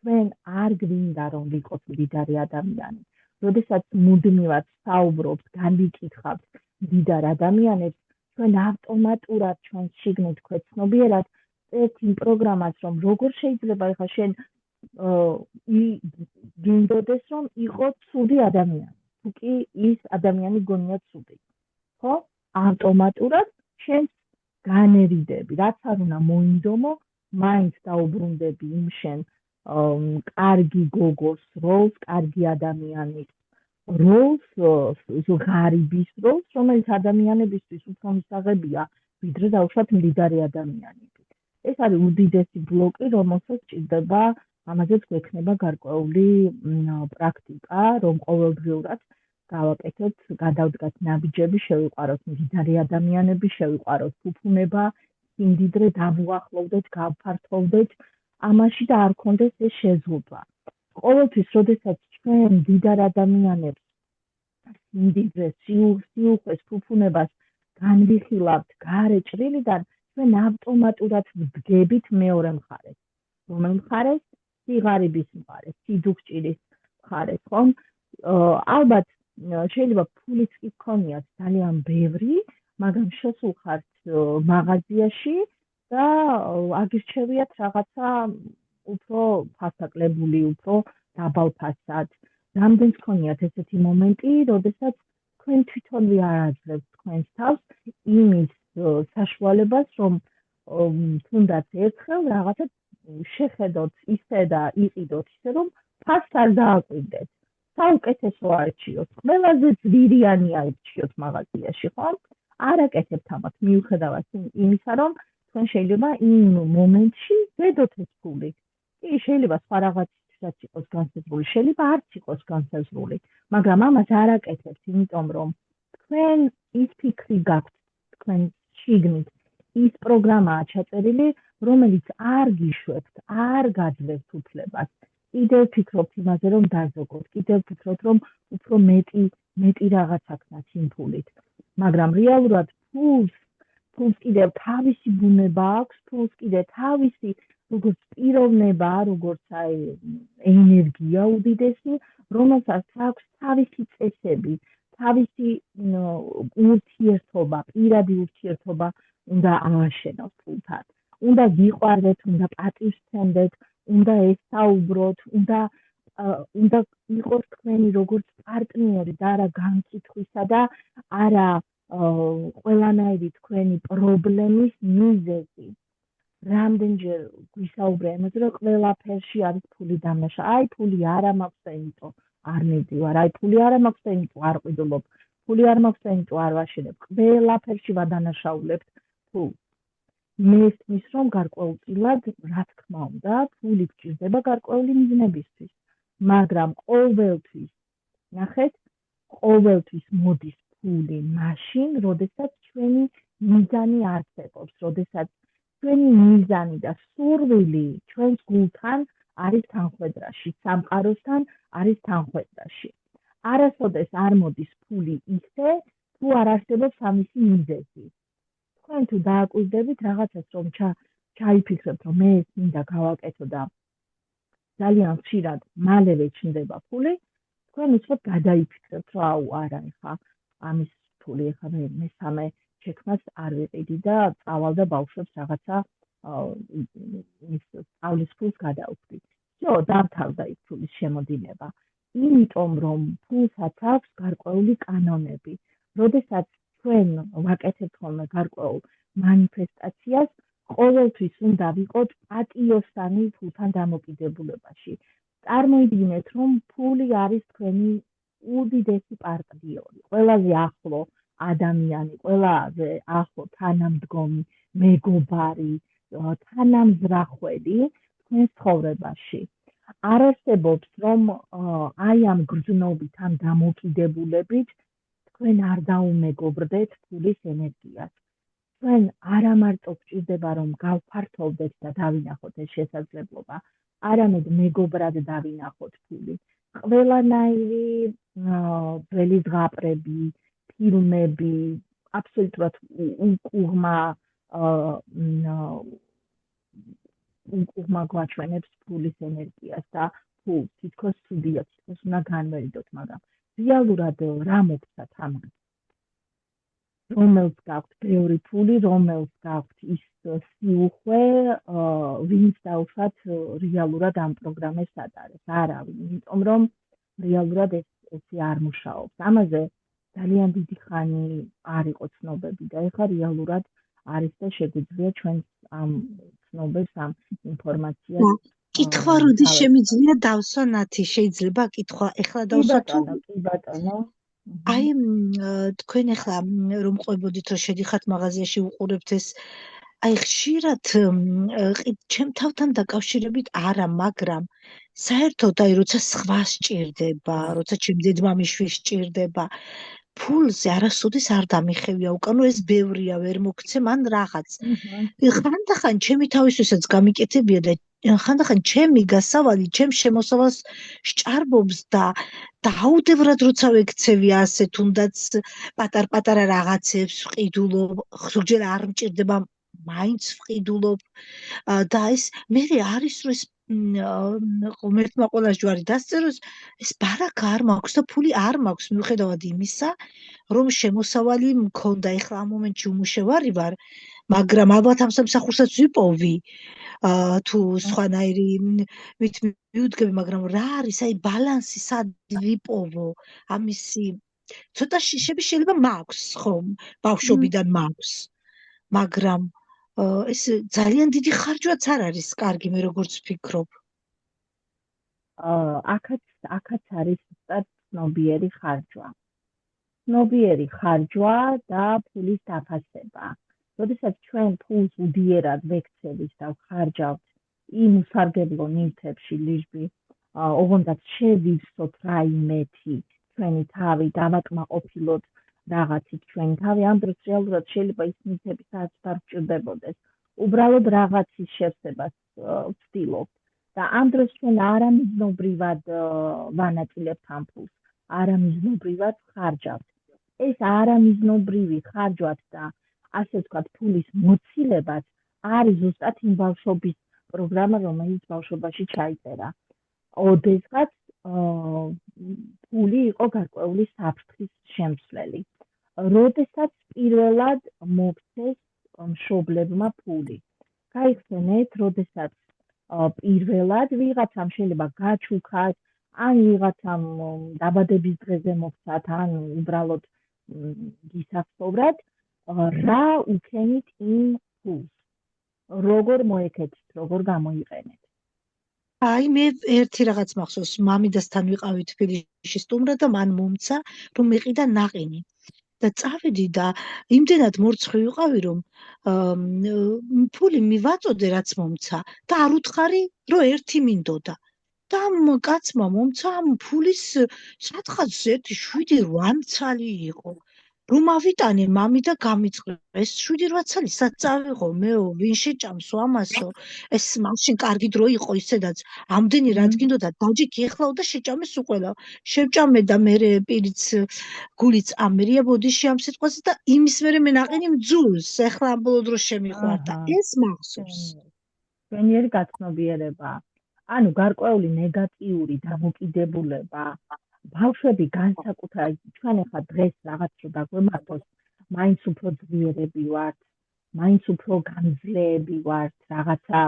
ჩვენ არ გვინდა რომ ვიყოთ მდიდარი ადამიანი. როდესაც მუდმივად საუბრობთ, განვიკითხავთ მდიდარ ადამიანებს, ჩვენ ავტომატურად ჩვენ შიგნით გვეცნობიერად წერთ იმ პროგრამას, რომ როგორ შეიძლება ეხლა შენ გინდოდეს, რომ იყო ცუდი ადამიანი, თუ კი ის ადამიანი გონია ცუდი, ხო? ავტომატურად შენ განერიდები, რაც არ უნდა მოინდომო, მაინც დაუბრუნდები იმ შენ კარგი გოგოს როლს, კარგი ადამიანის როლს, ღარიბის როლს, რომელიც ადამიანებისთვის უფრო მისაღებია, ვიდრე დაუშვათ მდიდარი ადამიანები. ეს არის უდიდესი ბლოკი, რომელსაც ჭირდება, ამაზეც გვექნება გარკვეული პრაქტიკა, რომ ყოველდღიურად გავაკეთოთ, გადავდგათ ნაბიჯები, შევიყვაროთ მდიდარი ადამიანები, შევიყვაროთ ფუფუნება, სიმდიდრე, დავუახლოვდეთ, გავფართოვდეთ ამაში და არ ქონდეს ეს შეზღუდვა. ყოველთვის, როდესაც ჩვენ მდიდარ ადამიანებს სიმდიდრეს, სიუხვეს, ფუფუნებას განვიხილავთ გარე ჭრილიდან, ჩვენ ავტომატურად ვდგებით მეორე მხარეს. რომელ მხარეს? სიღარიბის მხარეს, სიდუხჭირის მხარეს, ხომ? ალბათ შეიძლება ფულიც კი გქონიათ ძალიან ბევრი, მაგრამ შესულხართ მაღაზიაში და აგირჩევიათ რაღაცა უფრო ფასაკლებული, უფრო დაბალ ფასად. რამდენს გქონიათ ესეთი მომენტი, როდესაც თქვენ თვითონვე არ აძლევთ თქვენს თავს იმის საშუალებას, რომ თუნდაც ერთხელ რაღაცა შეხედოთ ისე და იყიდოთ ისე, რომ ფასს არ დააკვირდეთ. საუკეთესო არჩიოთ, ყველაზე ძვირიანი არჩიოთ მაღაზიაში, ხო? არ აკეთებთ ამას მიუხედავად იმისა, რომ თქვენ შეიძლება იმ მომენტში ზედოთ ეს ფული. კი, შეიძლება სხვა რაღაცისთვისაც იყოს განსაზღვრული, შეიძლება არც იყოს განსაზღვრული, მაგრამ ამას არ აკეთებთ, იმიტომ რომ თქვენ ის ფიქრი გაქვთ, თქვენ შიგნით ის პროგრამაა ჩაწერილი, რომელიც არ გიშვებთ, არ გაძლევთ უფლებას. კიდევ ფიქრობთ იმაზე, რომ დაზოგოთ, კიდევ ფიქრობთ, რომ უფრო მეტი რაღაც აქნათ იმ ფულით. მაგრამ რეალურად ფულს კიდევ თავისი ბუნება აქვს, ფულს კიდევ თავისი როგორც პიროვნება, როგორც ენერგია უდიდესი, რომელსაც აქვს თავისი წესები, თავისი ურთიერთობა, პირადი ურთიერთობა უნდა ააშენოს ფულთან. უნდა გიყვარდეთ, უნდა პატივსცემდეთ, უნდა ესაუბროთ, უნდა იყოს თქვენი როგორც პარტნიორი და არა განკითხვისა და არა ყველანაირი თქვენი პრობლემის მიზეზი. რამდენჯერ გვისაუბრა იმაზე, რომ ყველაფერში არის ფული დამნაშა. აი, ფული არა მაქვს და იმიტომ არ მივდივარ. აი, ფული არა მაქვს და იმიტომ არ ყიდულობ. ფული არ მაქვს და იმიტომ არ ვაშენებ. ყველაფერში ვადანაშაულებთ ფულს. მესმის, რომ გარკვეულწილად, რა თქმა უნდა, ფული გჭირდება გარკვეული მიზნებისთვის. მაგრამ ყოველთვის, ნახეთ, ყოველთვის მოდის ფული მაშინ, როდესაც ჩვენი მიზანი არსებობს, როდესაც ჩვენი მიზანი და სურვილი ჩვენს გულთან არის თანხვედრაში, სამყაროსთან არის თანხვედრაში. არასოდეს არ მოდის ფული ისე, თუ არ არსებობს ამისი მიზეზი. თქვენ თუ დააკვირდებით რაღაცას, რომ ჩაიფიქრებთ, რომ მე ეს მინდა გავაკეთო და ძალიან ხშირად მალევე ჩნდება ფული, თქვენ უცბად გადაიფიქრებთ, რომ აუ არა, ეხა ამის ფული, ეხა მე მესამე შექმნას არ ვიყიდი და წავალ და ბავშვებს რაღაცა სწავლის ფულს გადავხდი. всё, დამთავრდა ის ფულის შემოდინება. იმიტომ რომ ფულსაც აქვს გარკვეული კანონები. როდესაც თქვენ ვაკეთებთ ხოლმე გარკვეულ მანიფესტაციას, ყოველთვის უნდა ვიყოთ პატიოსანი ფულთან დამოკიდებულებაში. წარმოიდგინეთ, რომ ფული არის თქვენი უდიდესი პარტნიორი, ყველაზე ახლო ადამიანი, ყველაზე ახლო თანამდგომი, მეგობარი, თანამზრახველი თქვენს ცხოვრებაში. არ არსებობს, რომ აი ამ გრძნობით, ამ დამოკიდებულებით თქვენ არ დაუმეგობრდეთ ფულის ენერგიას. თქვენ არა მარტო გჭირდება, რომ გავფართოვდეთ და დავინახოთ ეს შესაძლებლობა, არამედ მეგობრად დავინახოთ ფული. ყველანაირი ძველი ზღაპრები, ფილმები, აბსოლუტურად უკუღმა გვაჩვენებს ფულის ენერგიას და ფულს თითქოს ცუდია, თითქოს უნდა განვერიდოთ, მაგრამ რეალურად რა მოგცათ ამან? რომელს გაქვთ ბევრი ფული, რომელს გაქვთ ის სიუხვე, ვინც დაუშვათ რეალურად ამ პროგრამებს ატარებს? არავინ, იმიტომ რომ რეალურად ესე არ მუშაობს. ამაზე ძალიან დიდი ხანი არ იყო ცნობები და ეხლა რეალურად არის და შეგვიძლია ჩვენს ამ ცნობებს, ამ ინფორმაციას კითხვა როდის შემიძლია დავსვა ნათი, შეიძლება კითხვა ეხლა დავსვა თუ? კი ბატონო. აი თქვენ ახლა რომ ყვებოდით რომ შედიხართ მაღაზიაში უყურებთ ეს აი ხშირად ჩემ თავთან დაკავშირებით არა, მაგრამ საერთოდ აი როცა სხვა სჭირდება, როცა ჩემ დედმამიშვილი სჭირდება, ფულზე არასოდეს არ დამიხევია უკან, ეს ბევრია, ვერ მოგცე მან რაღაც. ხანდახან ჩემი თავისთვისაც გამიკეთებია და ხანდახან ჩემი გასავალი, ჩემ შემოსავალს სჭარბობს და დაუდევრად როცა ვექცევი ასე თუნდაც პატარ-პატარა რაღაცებს ვყიდულობ, ზოგჯერ არ მჭირდება, მაინც ვყიდულობ და ეს მე არის რომ ეს ღმერთმა ყველას ჯვარი დასწეროს, ეს ბარაკა არ მაქვს და ფული არ მაქვს, მიუხედავად იმისა, რომ შემოსავალი მქონდა, ეხლა ამ მომენტში უმუშევარი ვარ მაგრამ ალბათ ამ სამსახურსაც ვიპოვი თუ სხვანაირი მივუდგები, მაგრამ რა არის აი ბალანსი სად ვიპოვო ამისი ცოტა შეიძლება მაქვს ხომ ბავშვობიდან მაქვს მაგრამ ეს ძალიან დიდი ხარჯვაც არ არის კარგი მე როგორც ვფიქრობ აქაც არის ზუსტად ცნობიერი ხარჯვა და ფულის დაფასება. როდესაც ჩვენ ფულს უდიერად ვექცევით და ვხარჯავთ იმ უსარგებლო ნივთებში ლიჟბი, ოღონდაც შევივსოთ რაიმეთი ჩვენი თავი, დავაკმაყოფილოთ რაღაცით ჩვენი თავი, ამ დროს რეალურად შეიძლება ის ნივთები საერთოდ არ ვჭირდებოდეს. უბრალოდ რაღაცის შევსებას ვცდილობთ. და ამ დროს ჩვენ არამიზნობრივად ვანაწილებთ ამ ფულს, არამიზნობრივად ხარჯავთ. ეს არამიზნობრივი ხარჯვათ და ასე ვთქვათ, ფულის მოცილებაც არის ზუსტად იმ ბავშვობის პროგრამა, რომელიც ბავშვობაში ჩაიწერა. ოდესღაც ფული იყო გარკვეული საფრთხის შემცვლელი. როდესაც პირველად მოქცეს მშობლებმა ფული. გაიხსენეთ, როდესაც პირველად ვიღაცამ შეიძლება გაჩუქას, ან ვიღაცამ დაბადების დღეზე მოხდათ, ან უბრალოდ გისახსოვრად, რა უქენით იმ ფულს, როგორ მოეკეთეთ, როგორ გამოიყენეთ. აი მე ერთი რაღაც მახსოვს, მამიდასთან ვიყავით თბილისში სტუმრად და მან მომცა, რომ მეყიდა ნაყინი. და წავედი და იმდენად მორცხვი ვიყავი, რომ ფული მივაწოდე, რაც მომცა და არ უთხარი, რომ ერთი მინდოდა. და ამ კაცმა მომცა ამ ფულის სადღაც 7-8 მცალი იყო. რომ ავიტანე მამი და გამიწყდეს 7-8 ცალი საწავიღო მეო ვინ შეჭამსო ამასო ეს მაშინ კარგი დრო იყო ისედაც ამდენი რაც გინდოდა დაჯიქი ეხლაო და შეჭამეს უყველა შევჭამე და მე პირიც გულიც ამერია ბოდიში ამ სიტყვაზე და იმის მერე მე ნაყინი მძულს ეხლა ამ ბოლო დროს შემიყვარდა ეს მახსოვს ჩვენიერი გაცნობიერება ანუ გარკვეული ნეგატიური დამოკიდებულება ბავშვები განსაკუთრებით ჩვენ ახლა დღეს რაღაც რო დაგვემართოს მაინც უფრო ძლიერები ვართ მაინც უფრო გამძლეები ვართ რაღაცა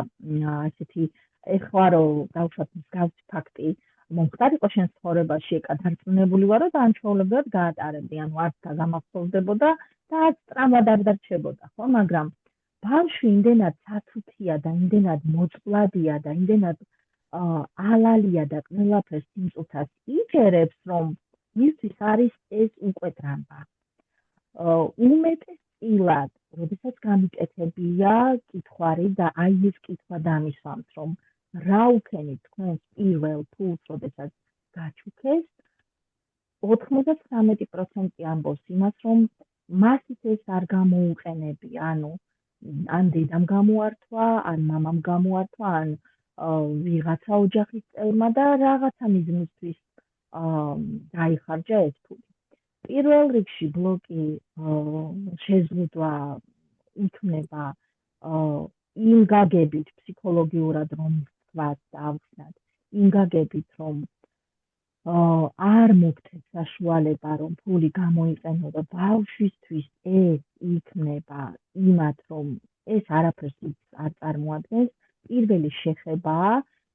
ასეთი ეხლა რო დავუშვათ მსგავსი ფაქტი მომხდარიყო შენ ცხოვრებაში ეკადარწმუნებული ვარო და ანჩვეულებრივად გაატარებდი ანუ არც გამახსოვდებოდა და არც ტრამვად არ დარჩებოდა ხო მაგრამ ბავშვი იმდენად სათუთია და იმდენად მოწყვლადია და იმდენად ალალია და ყველაფერს სიმწუთას იჯერებს, რომ მისთვის არის ეს უკვე დრამა. უმეტესწილად, როდესაც გამიკეთებია კითხვარი და აი ეს კითხვა დამისვამთ, რომ რა უქენით თქვენს პირველ ფულს, როდესაც გაჩუქეს, 99% ამბობს იმას, რომ მასით ეს არ გამოუყენები, ანუ ან დედამ გამოართვა, ან მამამ გამოართვა, ან ვიღაცა ოჯახის წევრმა და რაღაცა მიზნისთვის დაიხარჯა ეს ფული. პირველ რიგში ბლოკი შეზღუდვა იქნება იმ გაგებით ფსიქოლოგიურად რომ ვთქვათ და ავხსნათ, იმ გაგებით რომ არ მოგცეთ საშუალება რომ ფული გამოიყენო და ბავშვისთვის ეს იქნება იმათ რომ ეს არაფერს არ წარმოადგენს პირველი შეხება,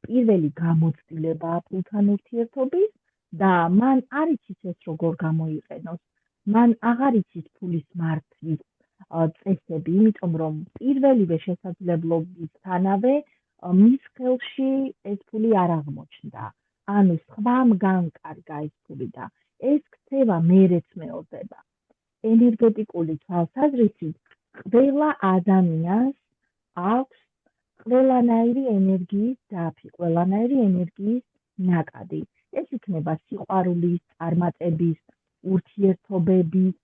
პირველი გამოცდილება ფულთან ურთიერთობის და მან არ იცის ეს როგორ გამოიყენოს. მან აღარ იცის ფულის მართვის წესები, იმიტომ რომ პირველივე შესაძლებლობისთანავე მის ხელში ეს ფული არ აღმოჩნდა. ანუ სხვამ განკარგა ეს ფული და ეს ქცევა მერეც მეორდება. ენერგეტიკული თვალსაზრისით ყველა ადამიანს აქვს ყველანაირი ენერგიის დაფი, ყველანაირი ენერგიის ნაკადი. ეს იქნება სიყვარულის, წარმატების, ურთიერთობების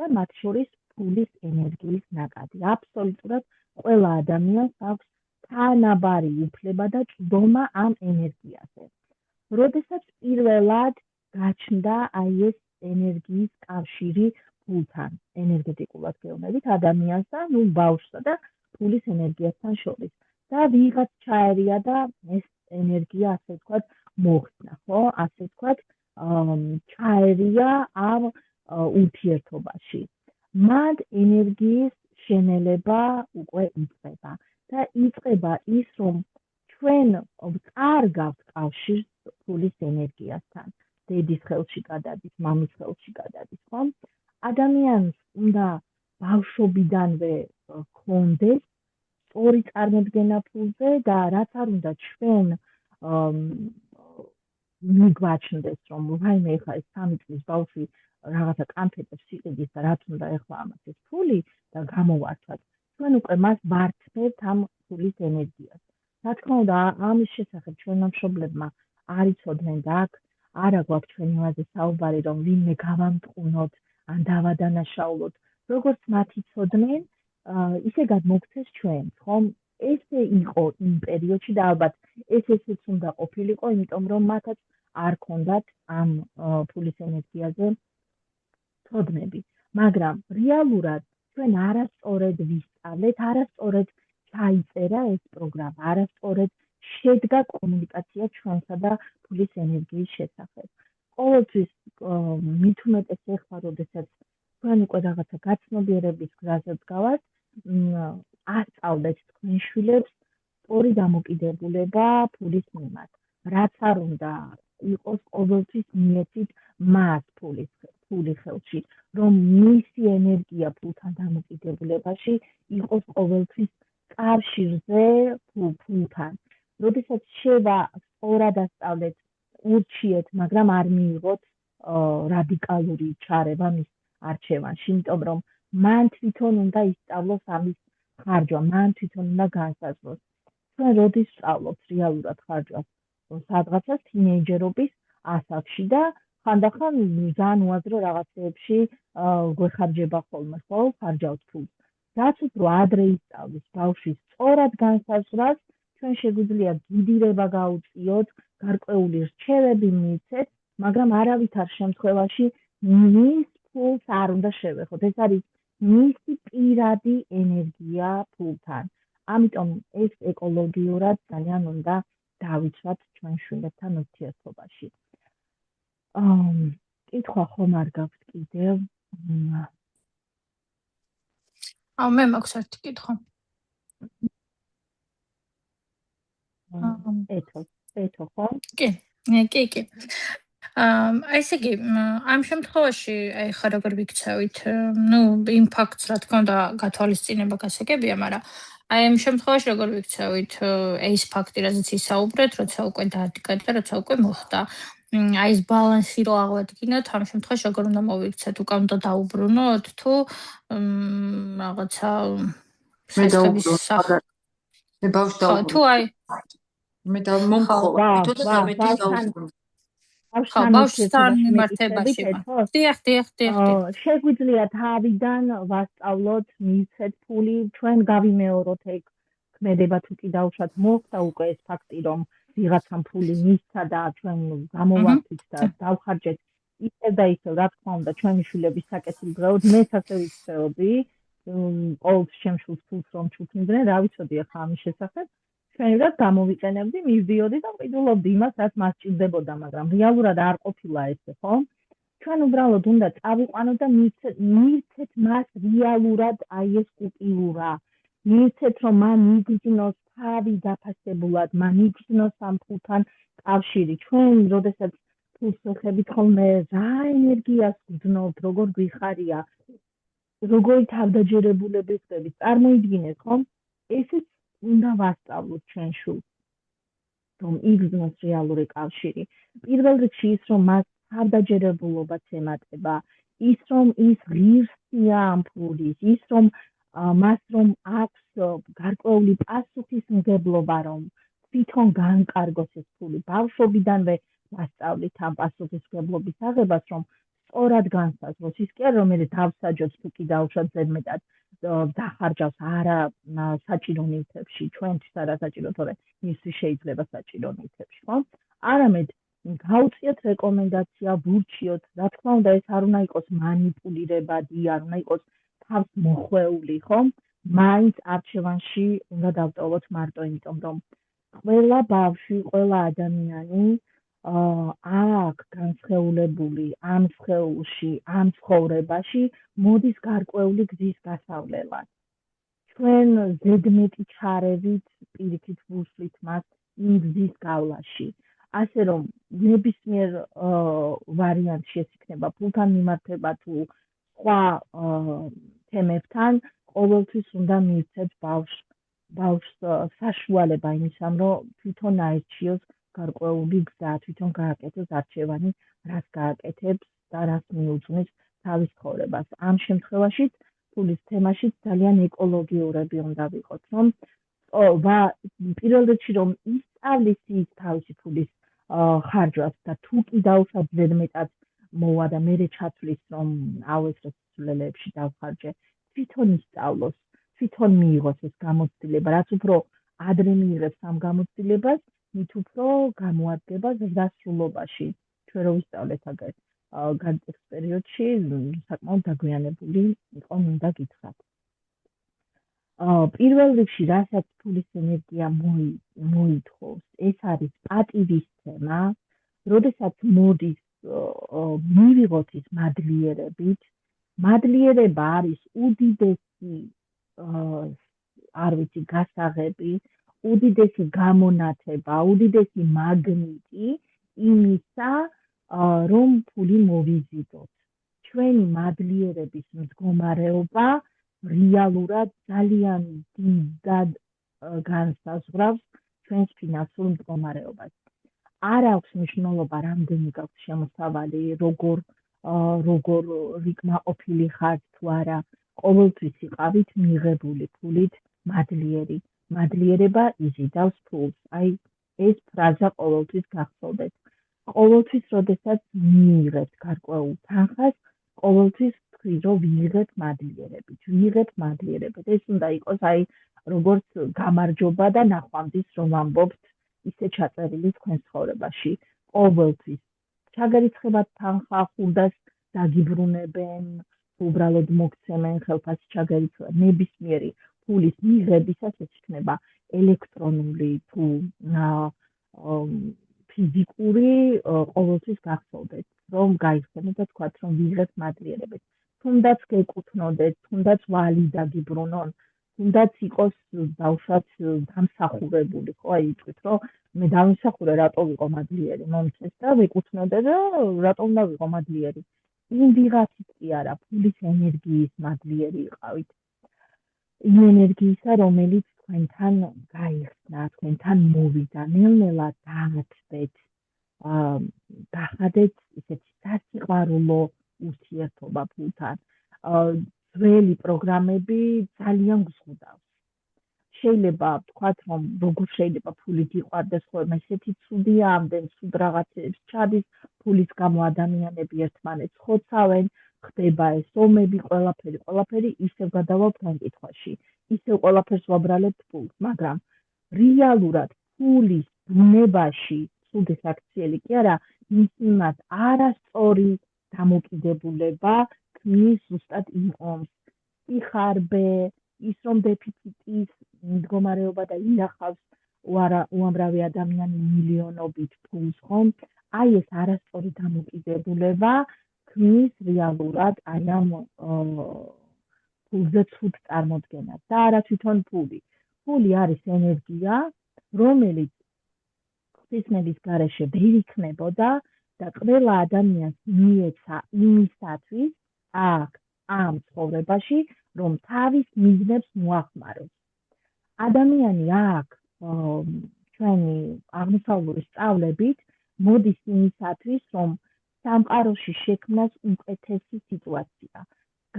და მათ შორის ფულის ენერგიის ნაკადი. აბსოლუტურად ყველა ადამიანს აქვს თანაბარი უფლება და წვდომა ამ ენერგიაზე. როდესაც პირველად გაჩნდა აი ეს ენერგიის კავშირი ფულთან, ენერგეტიკულად გეუბნებით ადამიანსა, ნუ ბავშვსა და ფულის ენერგიასთან შორის. და ვიღაც ჩაერია და ეს ენერგია ასე ვთქვათ მოხსნა, ხო? ასე ვთქვათ ჩაერია ამ ურთიერთობაში. მათ ენერგიის მშენელება უკვე იწყება და იწყება ის, რომ ჩვენ წარგავთ კავშირს ფულის ენერგიასთან. დედის ხელში გადადის, მამის ხელში გადადის, ხო? ადამიანს უნდა ბავშვობიდანვე ჰქონდეს სწორი წარმოდგენა ფულზე და რაც არ უნდა ჩვენ მიგვაჩნდეს, რომ რაიმე ეხლა ეს 3 წლის ბავშვი რაღაცა კანფეტებს იყიდის და რაც უნდა ეხლა ამას ეს ფული და გამოვართვათ. ჩვენ უკვე მას ვართმევთ ამ ფულის ენერგიას. რა თქმა უნდა, ამის შესახებ ჩვენმა მშობლებმა არ იცოდნენ და აქ არა გვაქვს ჩვენი ვაზე საუბარი, რომ ვინმე გავამტყუნოთ ან დავადანაშაულოთ. როგორც მათ იცოდნენ, ისე გადმოგცეს ჩვენს, ხომ? ესე იყო იმ პერიოდში და ალბათ ესეც უნდა ყოფილიყო, იმიტომ რომ მათაც არ ქონდათ ამ ფულის ენერგიაზე ცოდნები. მაგრამ რეალურად ჩვენ არასწორად ვისწავლეთ, არასწორად ჩაიწერა ეს პროგრამა, არასწორად შედგა კომუნიკაცია ჩვენსა და ფულის ენერგიის შესახებ. ყოველთვის მით უმეტეს ეხლა, როდესაც ჩვენ უკვე რაღაცა გაცნობიერების გზაზე ვდგავართ, ასწავლეთ თქვენ შვილებს სწორი დამოკიდებულება ფულის მიმართ. რაც არ უნდა იყოს ყოველთვის მიეცით მას ფული ხელში, რომ მისი ენერგია ფულთან დამოკიდებულებაში იყოს ყოველთვის კავშირზე ფულთან. როდესაც შევა სწორად ასწავლეთ, ურჩიეთ, მაგრამ არ მიიღოთ რადიკალური ჩარევა მის არჩევანში, იმიტომ რომ მან თვითონ უნდა ისწავლოს ამის ხარჯვა, მან თვითონ უნდა განსაზღვროს. ჩვენ როდის ვსწავლობთ რეალურად ხარჯვას? სადღაცას თინეიჯერობის ასაკში და ხანდახან ძალიან უაზრო რაღაცეებში გვეხარჯება ხოლმე, ხო, ხარჯავთ ფულს. რაც უფრო ადრე ისწავლის ბავშვი სწორად განსაზღვრას, ჩვენ შეგვიძლია გიდირება გაუწიოთ, გარკვეული რჩევები მიიცეთ, მაგრამ არავითარ შემთხვევაში მის ფულს არ უნდა შევეხოთ. ეს არის მისი პირადი ენერგია ფულთან. ამიტომ ეს ეკოლოგიურად ძალიან უნდა დავიცვათ ჩვენ შვილებთან ურთიერთობაში. კითხვა ხომ არ გაქვთ კიდევ? მე მაქვს ერთი კითხვა. ეთო ხო? კი. ესე იგი, ამ შემთხვევაში, აი ხა როგორ ვიქცევით, იმ ფაქტს, რა თქმა უნდა, გათვალისწინება გასაგებია, მაგრამ აი ამ შემთხვევაში როგორ ვიქცევით, ეს ფაქტი, რაზეც ისაუბრეთ, როცა უკვე დადგა და როცა უკვე მოხდა. აი ეს ბალანსი რო აღვადგინოთ, ამ შემთხვევაში როგორ უნდა მოვიქცეთ, უკან უნდა დაუბრუნოთ თუ რაღაცა მე დაუბრუნოთ. მე ბავშვს დაუბრუნოთ. თუ აი მე მომხოვა, თვითონ დამეტი დაუბრუნოთ. ბავშვთან მიმართებაში. დიახ. შეგვიძლია თავიდან ვასწავლოთ, მივცეთ ფული, ჩვენ გავიმეოროთ ეგ ქმედება თუ კი დავუშვათ მოხდა უკვე ეს ფაქტი, რომ ვიღაცამ ფული მისცა და ჩვენ გამოვართვით და დავხარჯეთ ისევ და ისევ, რა თქმა უნდა, ჩვენი შვილების საკეთილდღეოდ მეც ასე ვიცეობი, ყოველთვის ჩემს შვილს ფულს რომ ჩუქნიდნენ, რა ვიცოდი ახლა ამის შესახებ. ჩვენებად გამოვიყენებდი, მივდიოდი და ვყიდულობდი იმას, რაც მას ჭირდებოდა, მაგრამ რეალურად არ ყოფილა ესე, ხო? ჩვენ უბრალოდ უნდა წავიყვანოთ და მივცეთ მას რეალურად აი ეს კუპიურა. მივცეთ, რომ მან იგრძნოს თავი დაფასებულად, მან იგრძნოს ამ ფულთან კავშირი. ჩვენ, როდესაც ფულს ვეხებით ხოლმე, რა ენერგიას ვგრძნობთ, როგორ გვიხარია, როგორი თავდაჯერებულები ხდებით, წარმოიდგინეთ, ხო? ესეც უნდა ვასწავლოთ ჩვენ შვილს, რომ იგრძნოს რეალური კავშირი. პირველ რიგში ის, რომ მას თავდაჯერებულობაც ემატება, ის, რომ ის ღირსია ამ ფულის, ის, რომ მას რომ აქვს გარკვეული პასუხისმგებლობა, რომ თვითონ განკარგოს ეს ფული. ბავშვობიდანვე ვასწავლით ამ პასუხისმგებლობის აღებას, რომ სწორად განსაზღვროს. ის კი არა, რომ მე დავსაჯოთ თუ კი დავუშვათ ზედმეტად დახარჯავს არა საჭირო ნივთებში, ჩვენთვის არა საჭირო, თორე მისთვის შეიძლება საჭირო ნივთებში, ხო? არამედ გავუწიოთ რეკომენდაცია, ვურჩიოთ, რა თქმა უნდა, ეს არ უნდა იყოს მანიპულირებადი, არ უნდა იყოს თავს მოხვეული, ხო? მაინც არჩევანში უნდა დავტოვოთ მარტო, იმიტომ რომ ყველა ბავშვი, ყველა ადამიანი აქ განსხეულებული ამ სხეულში, ამ ცხოვრებაში მოდის გარკვეული გზის გასავლელად. ჩვენ ზედმეტი ჩარევით პირიქით ვუსვით მას იმ გზის გავლაში. ასე რომ ნებისმიერ ვარიანტში ეს იქნება ფულთან მიმართება თუ სხვა თემებთან, ყოველთვის უნდა მივცეთ ბავშვს საშუალება იმისამ, რომ თვითონ აერჩიოს გარკვეული გზა, თვითონ გააკეთოს არჩევანი, რას გააკეთებს და რას მიუძღვნის თავის ცხოვრებას. ამ შემთხვევაშიც ფულის თემაშიც ძალიან ეკოლოგიურები უნდა ვიყოთ, რომ პირველ რიგში რომ ისწავლის ის თავისი ფულის ხარჯვას და თუ კი დაუშვათ ზედმეტად მოვა და მერე ჩათვლის, რომ ეს სიცოცხლეებში დავხარჯე, თვითონ ისწავლოს, თვითონ მიიღოს ეს გამოცდილება, რაც უფრო ადრე მიიღებს ამ გამოცდილებას, მით უფრო გამოადგება ზრდასრულობაში. ჩვენ რო ვისწავლეთ აგერ განწყის პერიოდში საკმაოდ დაგვიანებული იყო, მინდა გითხრათ. პირველ რიგში, რასაც ფულის ენერგია მოითხოვს, ეს არის პატივისცემა, როდესაც მოდის მივიღოთ ის მადლიერებით. მადლიერება არის უდიდესი გასაღები, უდიდესი გამონათება, უდიდესი მაგნიტი იმისა, რომ ფული მოვიზიდოთ. ჩვენი მადლიერების მდგომარეობა რეალურად ძალიან დიდად განსაზღვრავს ჩვენს ფინანსურ მდგომარეობას. არ აქვს მნიშვნელობა, რამდენი გაქვს შემოსავალი, როგორ რიკმაყოფილი ხართ თუ არა, ყოველთვის იყავით მიღებული ფულით მადლიერი. მადლიერება იზიდავს ფულს. აი, ეს ფრაზა ყოველთვის გახსოვდეთ. ყოველთვის, როდესაც მიიღებთ გარკვეულ თანხას, ყოველთვის თქვი, რომ ვიღებთ მადლიერებით. ეს უნდა იყოს, აი, როგორც გამარჯობა და ნახვამდის რომ ამბობთ, ისე ჩაწერილი თქვენ ცხოვრებაში. ყოველთვის ჩაგერიცხებათ თანხა, ხუდას დაგიბრუნებენ, უბრალოდ მოგცემენ ხელფასი ჩაგერიცხებათ. ნებისმიერი ფულის მიღებისას ეს იქნება ელექტრონული თუ ფიზიკური, ყოველთვის გახსოვდეთ, რომ გაიხსენოთ და თქვათ, რომ ვიღებთ მადლიერებით. თუნდაც გეკუთვნოდეთ, თუნდაც ვალი დაგიბრუნონ, თუნდაც იყოს დავშვათ დამსახურებული, ხო, აი იტყვით, რომ მე დავიმსახურე, რატო ვიყო მადლიერი, მომწეს და ვეკუთვნოდე და რატო უნდა ვიყო მადლიერი. იმ ვიღაცის კი არა, ფულის ენერგიის მადლიერი იყავით. იმ ენერგიისა, რომელიც თქვენთან გაიხსნა, თქვენთან მოვიდა, ნელ-ნელა დააცდეთ, დახადეთ ისეთი სასიყვარულო ურთიერთობა ფულთან. ძველი პროგრამები ძალიან გზღუდავს. შეიძლება ვთქვათ, რომ როგორ შეიძლება ფული გიყვარდეს, ხოლმე ესეთი ცუდია, ამდენ ცუდ რაღაცებს ჩადის, ფულის გამო ადამიანები ერთმანეთს ხოცავენ, ხდება ეს ომები, ყველაფერი ისევ გადავალთ განკითხვაში. ისევ ყველაფერს ვაბრალებთ ფულს, მაგრამ რეალურად ფულის ბუნებაში ცუდი საქციელი კი არა, იმათ არასწორი დამოკიდებულება ქმნის ზუსტად იმ ომს. იხარბე, ის რომ დეფიციტის მდგომარეობა და ინახავს უამრავი ადამიანი მილიონობით ფულს, ხომ? აი ეს არასწორი დამოკიდებულება ქმნის რეალურად აი ამ ფულზე ცუდ წარმოდგენას და არა თვითონ ფული. ფული არის ენერგია, რომელიც ღვთისმების გარეშე ვერ იქნებოდა და ყველა ადამიანს მიეცა იმისათვის ამ ცხოვრებაში, რომ თავის მიზნებს მოახმაროს. ადამიანი აქ ჩვენი აღმოსავლური სწავლებით მოდის იმისათვის, რომ სამყაროში შექმნას უკეთესი სიტუაცია,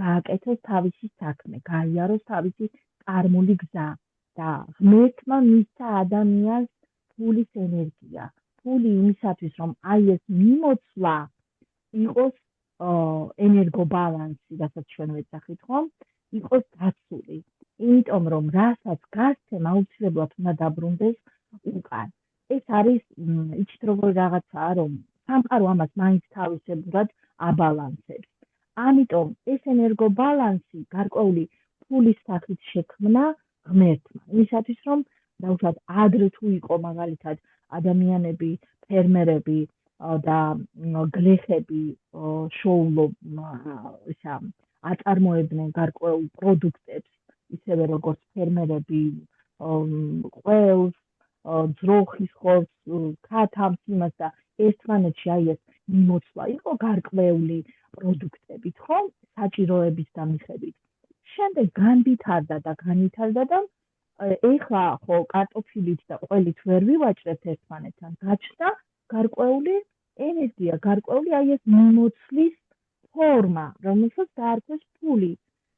გააკეთოს თავისი საქმე, გაიაროს თავისი კარმული გზა და ღმერთმა მისცა ადამიანს ფულის ენერგია. ფული იმისათვის, რომ აი ეს მიმოცვლა იყოს ენერგობალანსი, რასაც ჩვენ ვეძახით, ხომ? იყოს დაცული. იმიტომ რომ რასაც გასცემ, აუცილებლად უნდა დაბრუნდეს უკან. ეს არის იცით როგორი რაღაცაა, რომ სამყარო ამას მაინც თავისებურად აბალანსებს. ამიტომ ეს ენერგობალანსი გარკვეული ფულის სახით შექმნა ღმერთმა. იმისათვის, რომ დავუშვათ ადრე თუ იყო მაგალითად ადამიანები, ფერმერები და გლეხები შოულო ისა აწარმოებდნენ გარკვეულ პროდუქტებს ისევე როგორც ფერმერები ყველს, ძროხის ხორცს, ქათამს იმას და ერთმანეთში აი ეს მიმოცვლა იყო გარკვეული პროდუქტებით, ხო? საჭიროების დამიხებით. შემდეგ განვითარდა და ეხლა ხო კარტოფილით და ყველით ვერ ვივაჭრებთ ერთმანეთთან. გაჩნდა გარკვეული ენერგია, გარკვეული აი ეს მიმოცვლის ფორმა, რომელსაც დაარქვეს ფული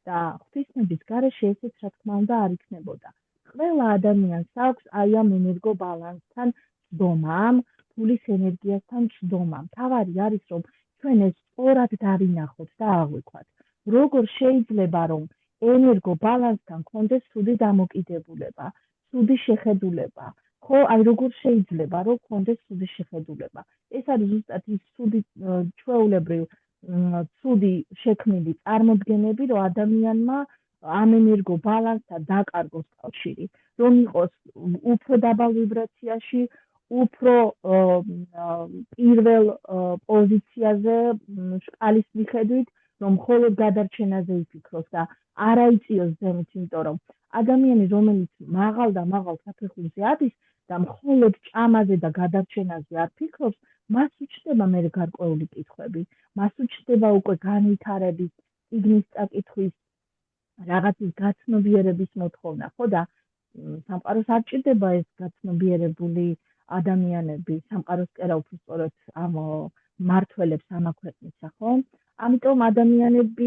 და ღვთისმების გარეშე ესეც რა თქმა უნდა არ იქნებოდა. ყველა ადამიანს აქვს აი ამ ენერგობალანსთან ცდომა, ამ ფულის ენერგიასთან ცდომა. მთავარი არის რომ ჩვენ ეს სწორად დავინახოთ და აღვიქვათ. როგორ შეიძლება რომ ენერგობალანსთან გქონდეს ცუდი დამოკიდებულება, ცუდი შეხედულება. ხო, აი როგორ შეიძლება რომ გქონდეს ცუდი შეხედულება. ეს არის ზუსტად ის ცუდი ჩვეულებრივ ცუდი შექმნილი წარმოდგენები, რომ ადამიანმა ამ ენერგობალანსთან დაკარგოს კავშირი, რომ იყოს უფრო დაბალ ვიბრაციაში, უფრო პირველ პოზიციაზე შკალის მიხედვით, რომ მხოლოდ გადარჩენაზე იფიქროს და არ აიწიოს ზემოთ, იმიტომ რომ ადამიანი, რომელიც მაღალ და მაღალ საფეხურზე არის და მხოლოდ ჭამაზე და გადარჩენაზე არ ფიქრობს, მას უჩნდება მე გარკვეული კითხვები, მას უჩნდება უკვე განვითარების, წიგნის წაკითხვის, რაღაცის გაცნობიერების მოთხოვნა, ხო და სამყაროს არ ჭირდება ეს გაცნობიერებული ადამიანები, სამყაროს კერა უფრო სწორედ ამ მმართველებს ამაქვეყნისა, ხო? ამიტომ ადამიანები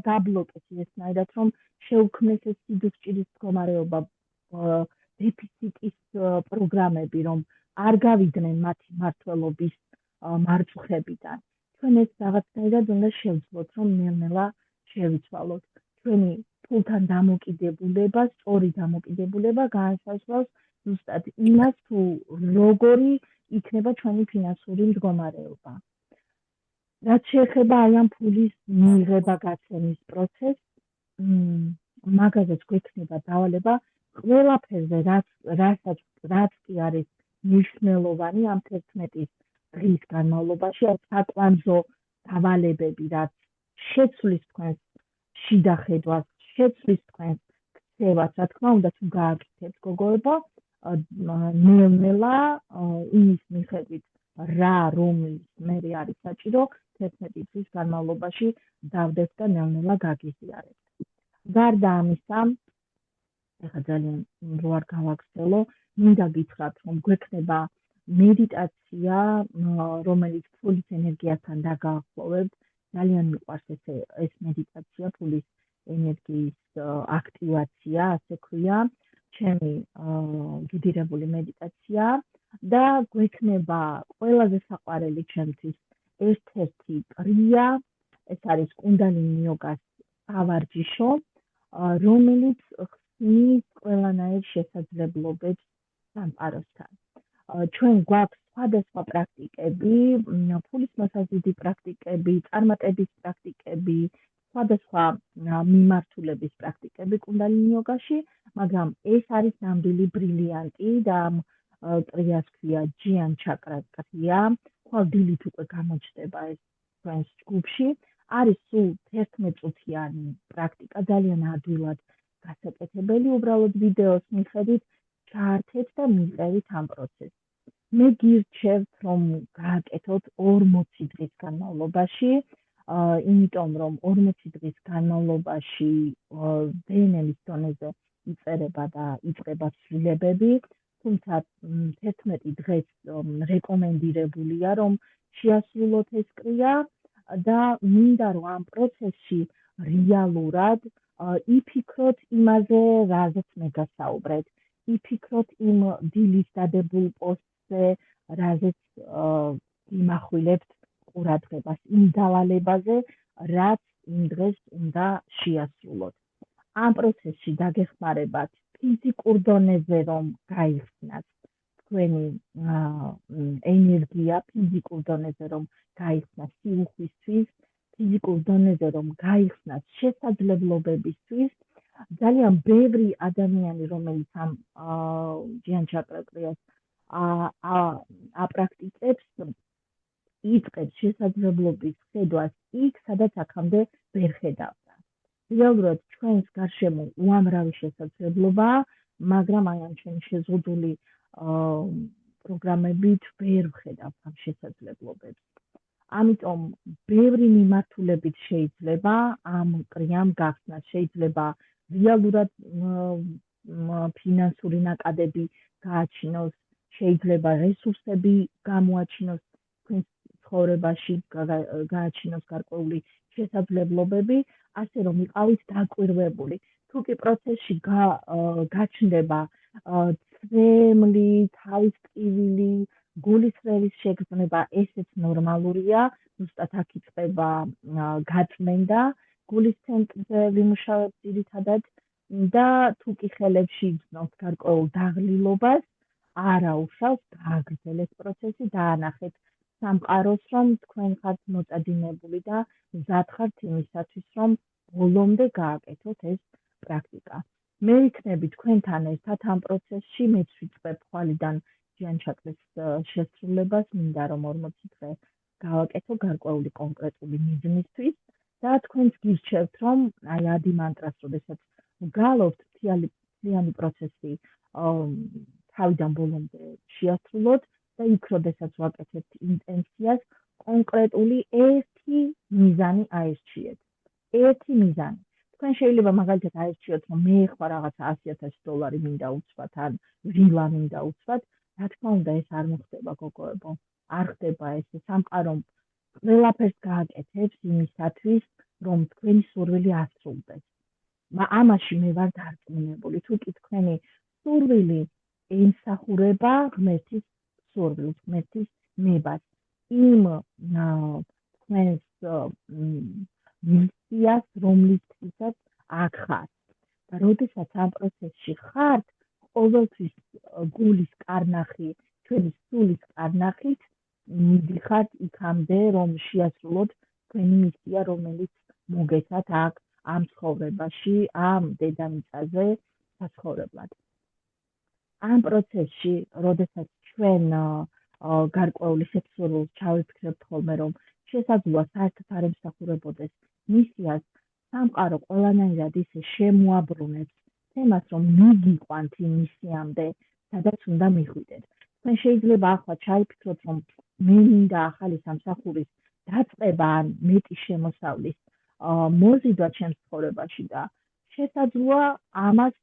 დაბლოკეს ესნაირად, რომ შეუქმნეს ეს სიდუსჭირის მდგომარეობა, დეფიციტის პროგრამები, რომ არ გავიდნენ მათი მმართველობის მარწუხებიდან. ჩვენ ეს რაღაცნაირად უნდა შევძლოთ, რომ ნელ-ნელა შევიცვალოთ. ჩვენი ფულთან დამოკიდებულება, სწორი დამოკიდებულება განსაზღვრავს ზუსტად იმას, თუ როგორი იქნება ჩვენი ფინანსური მდგომარეობა. რაც შეეხება აი ამ ფულის მიღება-გაცემის პროცესს, მაგაზეც გვექნება დავალება ყველაფერზე, რაც კი არის მნიშვნელოვანი ამ 11 დღის განმავლობაში, საკვანძო დავალებები, რაც შეცვლის თქვენს შიდა ხედვას, შეცვლის თქვენს ქცევას, რა თქმა უნდა, თუ გააკეთებთ გოგოებო, ნელ-ნელა იმის მიხედვით რა რომლის მერე არის საჭირო 11 წლის განმავლობაში დავდებთ და ნელ-ნელა გაგიზიარებთ. გარდა ამისა, ეხლა ძალიან რო არ გავაგრძელო, მინდა გითხრათ, რომ გვექნება მედიტაცია, რომელიც ფულის ენერგიასთან დაგაახლოვებთ. ძალიან მიყვარს ეს მედიტაცია, ფულის ენერგიის აქტივაცია, ასე ქვია, ჩემი გიდირებული მედიტაცია და გვექნება ყველაზე საყვარელი ჩემთვის ერთ-ერთი კრია, ეს არის კუნდალინი იოგას ავარჯიშო, რომელიც ხსნის ყველანაირ შესაძლებლობებს სამყაროსთან. ჩვენ გვაქვს სხვადასხვა პრაქტიკები, ფულის მოსაზრდიდი პრაქტიკები, წარმატების პრაქტიკები, სხვადასხვა მიმართულების პრაქტიკები კუნდალინი იოგაში, მაგრამ ეს არის ნამდვილი ბრილიანტი და კრიას ქვია ჯიან ჩაკრა კრია, ხვალ დილით უკვე გამოჩნდება ეს ჩვენს ჯგუფში, არის სულ 11 წუთიანი პრაქტიკა, ძალიან ადვილად გასაკეთებელი, უბრალოდ ვიდეოს მიხედვით ჩაართეთ და მიყევით ამ პროცესს. მე გირჩევთ, რომ გააკეთოთ 40 დღის განმავლობაში, იმიტომ რომ 40 დღის განმავლობაში დნმ-ის დონეზე იწერება და იწყება ცვლილებები, თუმცა 11 დღეს რეკომენდირებულია, რომ შეასრულოთ ეს კრია და მინდა რომ ამ პროცესში რეალურად იფიქროთ იმაზე, რაზეც მე გასაუბრეთ, იფიქროთ იმ დილის დადებულ პოსტზე, რაზეც იმახვილებთ ყურადღებას, იმ დავალებაზე, რაც იმ დღეს უნდა შეასრულოთ. ამ პროცესში დაგეხმარებათ ფიზიკურ დონეზე, რომ გაიხსნათ თქვენი ენერგია, ფიზიკურ დონეზე, რომ გაიხსნათ სიუხვისთვის, ფიზიკურ დონეზე, რომ გაიხსნათ შესაძლებლობებისთვის. ძალიან ბევრი ადამიანი, რომელიც ამ ჯიან ჩაკრა კრიას აპრაქტიკებს, იწყებს შესაძლებლობის ხედვას იქ, სადაც აქამდე ვერ ხედავდა. რეალურად ჩვენს გარშემო უამრავი შესაძლებლობაა, მაგრამ აი ამ ჩვენი შეზღუდული პროგრამებით ვერ ვხედავ ამ შესაძლებლობებს. ამიტომ ბევრი მიმართულებით შეიძლება ამ კრიამ გახსნა, შეიძლება რეალურად ფინანსური ნაკადები გააჩინოს, შეიძლება რესურსები გამოაჩინოს თქვენს ცხოვრებაში, გააჩინოს გარკვეული შესაძლებლობები, ასე რომ იყავით დაკვირვებული. თუ კი პროცესში გაჩნდება ცრემლი, თავისტკივილი, გულისრევის შეგრძნება, ესეც ნორმალურია, ზუსტად აქ იწყება გაწმენდა გულის ცენტრზე ვიმუშავებ ძირითადად და თუ კი ხელებში იგრძნობთ გარკვეულ დაღლილობას, არა უშავს გააგრძელეთ პროცესი, დაანახეთ სამყაროს, რომ თქვენ ხართ მოწადინებული და მზად ხართ იმისათვის, რომ ბოლომდე გააკეთოთ ეს პრაქტიკა. მე ვიქნები თქვენთან ერთად ამ პროცესში, მეც ვიწყებ ხვალიდან ჯიანჩაკრის შესრულებას, მინდა რომ 40 დღე გავაკეთო გარკვეული კონკრეტული მიზნისთვის და თქვენც გირჩევთ, რომ აი ადი მანტრას, როდესაც ვგალობთ მთლიანი პროცესი თავიდან ბოლომდე შეასრულოთ და იქ, როდესაც ვაკეთებთ ინტენციას, კონკრეტული ერთი მიზანი აერჩიეთ. ერთი მიზანი. თქვენ შეიძლება მაგალითად აერჩიოთ, რომ მე ხვა რაღაცა $100,000 მინდა უცვათ, ან ვილა მინდა უცვათ, რა თქმა უნდა, ეს არ მოხდება, გოგოებო. არ ხდება ეს, სამყარო ყველაფერს გააკეთებს იმისათვის, რომ თქვენი სურვილი ასრულდეს. ამაში მე ვარ დარწმუნებული, თუ კი თქვენი სურვილი ემსახურება ღმერთის სურვილს, ღმერთის ნებას, იმ თქვენს მისიას, რომლისთვისაც აქ ხართ. და როდესაც ამ პროცესში ხართ, ყოველთვის გულის კარნახი, ჩვენი სულის კარნახით მიდიხართ იქამდე, რომ შეასრულოთ თქვენი მისია, რომელიც მოგეცათ აქ ამ ცხოვრებაში, ამ დედამიწაზე საცხოვრებლად. ამ პროცესში, როდესაც ჩვენ გარკვეული სექსუალურს ჩავიფიქრებთ ხოლმე, რომ შესაძლოა საერთოდ არ ემსახურებოდეს მისიას, სამყარო ყველანაირად ისე შემოაბრუნებს თემას, რომ მიგიყვანთ იმ მისიამდე, სადაც უნდა მიხვიდეთ. თქვენ შეიძლება ახლა ჩაიფიქროთ, რომ მე მინდა ახალი სამსახურის დაწყება ან მეტი შემოსავლის მოზიდვა ჩემს ცხოვრებაში და შესაძლოა ამას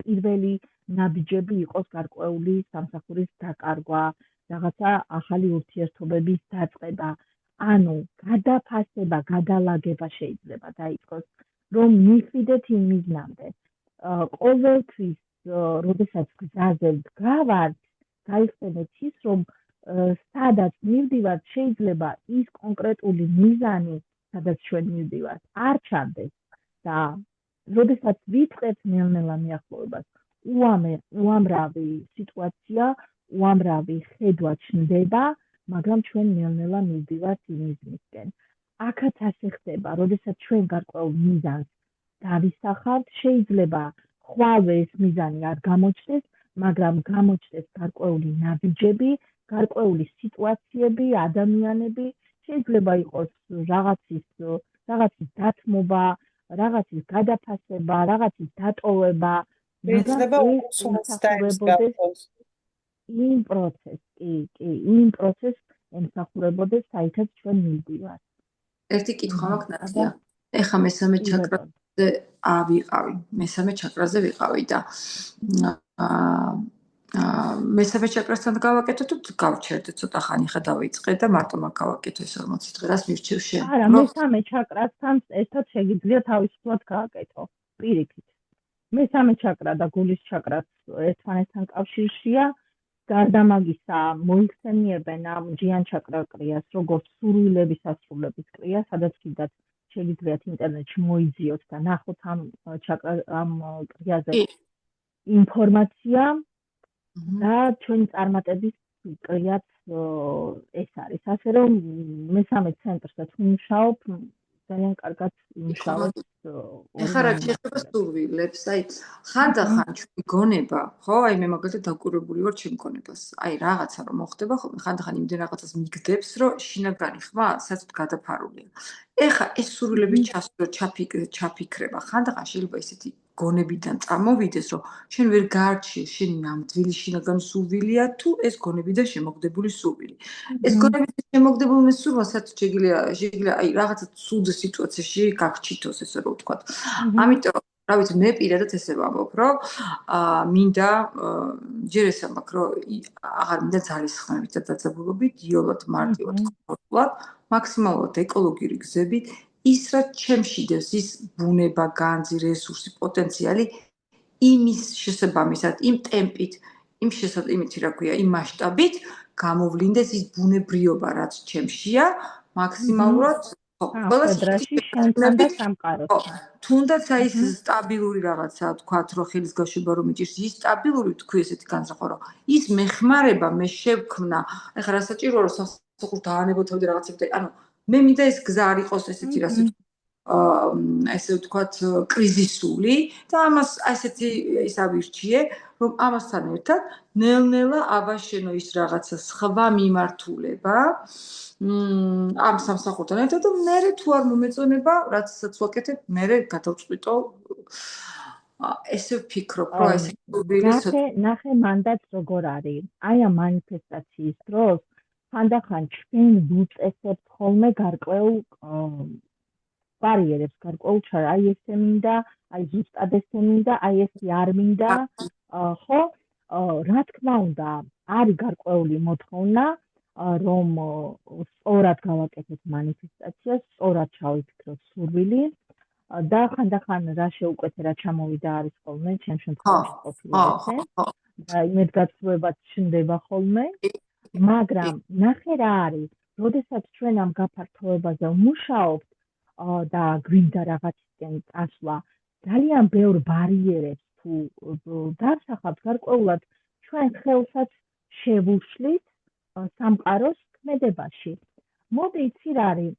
პირველი ნაბიჯები იყოს გარკვეული სამსახურის დაკარგვა, რაღაცა ახალი ურთიერთობების დაწყება, ანუ გადაფასება, გადალაგება შეიძლება დაიწყოს, რომ მიხვიდეთ იმ მიზნამდე. ყოველთვის, როდესაც გზაზე ვდგავართ, გაიხსენეთ ის, რომ სადაც მივდივართ, შეიძლება ის კონკრეტული მიზანი, სადაც ჩვენ მივდივართ, არ ჩანდეს და როდესაც ვიწყებთ ნელ-ნელა მიახლოებას, უამრავი სიტუაცია, უამრავი ხედვა ჩნდება, მაგრამ ჩვენ ნელ-ნელა მივდივართ იმ მიზნისკენ. აქაც ასე ხდება, როდესაც ჩვენ გარკვეულ მიზანს დავისახავთ, შეიძლება ხვალვე ეს მიზანი არ გამოჩნდეს, მაგრამ გამოჩნდეს გარკვეული ნაბიჯები, გარკვეული სიტუაციები, ადამიანები, შეიძლება იყოს რაღაცის დათმობა, რაღაცის გადაფასება, რაღაცის დატოვება, შეიძლება უსუნსდაებს იმ პროცესს ემსახურებოდეს, საითაც ჩვენ მივდივართ. ერთი კითხვა მაქვს ნათლია. ეხლა მესამე ჩაკრაზე მესამე ჩაკრაზე ვიყავი და მესამე ჩაკრასთან გავაკეთოთ თუ გავჩერდე ცოტა ხანი ხა დავიწყე და მარტო მაგ გავაკეთე ეს 40 დღე რას მირჩევ შენ? არა, მესამე ჩაკრასთან ერთად შეგიძლია თავისუფლად გააკეთო. პირიქით. მესამე ჩაკრა და გულის ჩაკრაც ერთმანეთთან კავშირშია. გარდა მაგისა, მოიხსენიებენ ამ ჯიან ჩაკრა კრიას, როგორც სურვილების ასრულების კრია, სადაც კიდაც შეგიძლიათ ინტერნეტში მოიძიოთ და ნახოთ ამ კრიაზე ინფორმაცია და ჩვენი წარმატების კრიაც ეს არის. ასე რომ მესამე ცენტრსაც ვიმუშაობ, ძალიან კარგად იმუშავებს ეხლა რა შეიძლება სურვილებს, აი ხანდახან ჩვენი გონება, ხო, აი მე მაგალითად დაკვირვებული ვარ ჩემ გონებას. აი რაღაცა რომ მოხდება ხოლმე, ხანდახან იმდენ რაღაცას მიგდებს, რომ შინაგანი ხმა საერთოდ გადაფარულია. ეხლა ეს სურვილები ჩაფიქრება, ხანდახან შეიძლება ისეთი გონებიდან წამოვიდეს, რომ შენ ვერ გაარჩიე შენი ნამდვილი შინაგანი სურვილია თუ ეს გონებიდან შემოგდებული სურვილი. ეს გონებიდან შემოგდებული სურვილმა საერთოდ შეიძლება აი რაღაცა ცუდ სიტუაციაში გაგჩითოს, ესე რომ ვთქვათ. ამიტომ რა ვიცი, მე პირადად ესე ვამბობ, რომ მინდა ჯერ ეს ამბობ, რომ აღარ მინდა ძალისხმევით და დაძაბულობით, იოლად მარტივად კომფორტულად, მაქსიმალურად ეკოლოგიური გზებით ის რაც ჩემში დევს, ის ბუნება, განძი, რესურსი, პოტენციალი იმის შესაბამისად, იმ ტემპით, იმით რა ქვია, იმ მასშტაბით გამოვლინდეს ის ბუნებრიობა, რაც ჩემშია, მაქსიმალურად ყველასი შენთან და სამყაროსთან. თუნდაც აი ეს სტაბილური რაღაცა, თქვათ, რომ ხელის გაშვება რომ მიჭირს, ის სტაბილური თქვი ესეთი განსახო, რომ ის მეხმარება, მე შევქმნა, ეხლა რა საჭიროა რომ სასახურს დაანებოთავდე რაღაცები, ანუ მე მინდა ეს გზა არ იყოს ესეთი რა ესე ვთქვათ კრიზისული და ამას ასეთი ის ავირჩიე, რომ ამასთან ერთად ნელ-ნელა აბაშენო ის რაღაცა სხვა მიმართულება ამ სამსახურთან ერთად და მე თუ არ მომეწონება, რაცაც ვაკეთებ, მე გადავწყვიტო ესე ვფიქრობ, რომ ეს ნახე მანდაც როგორ არის. აი ამ მანიფესტაციის დროს ხანდახან ჩვენ ვუწესებთ ხოლმე გარკვეულ ბარიერებს, გარკვეულ ჩარა, აი ესე მინდა, აი ზუსტად ესე მინდა, აი ესე არ მინდა, ხო? რა თქმა უნდა, არის გარკვეული მოთხოვნა, რომ სწორად გავაკეთოთ მანიფესტაციას, სწორად ჩავიფიქროთ სურვილი და ხანდახან რა შეუკვეთე რა ჩამოვიდა არის ხოლმე, ჩემ შემთხვევაში ყოფილი ესე. და იმედგაცრუებაც ჩნდება ხოლმე, მაგრამ ნახე რა არის, როდესაც ჩვენ ამ გაფართოებაზე ვმუშაობთ და გვინდა რაღაცისკენ წასვლა, ძალიან ბევრ ბარიერებს თუ დავსახავთ, გარკვეულად ჩვენ ხელსაც შევუშლით სამყაროს ქმედებაში. მოდი იცი რა არის,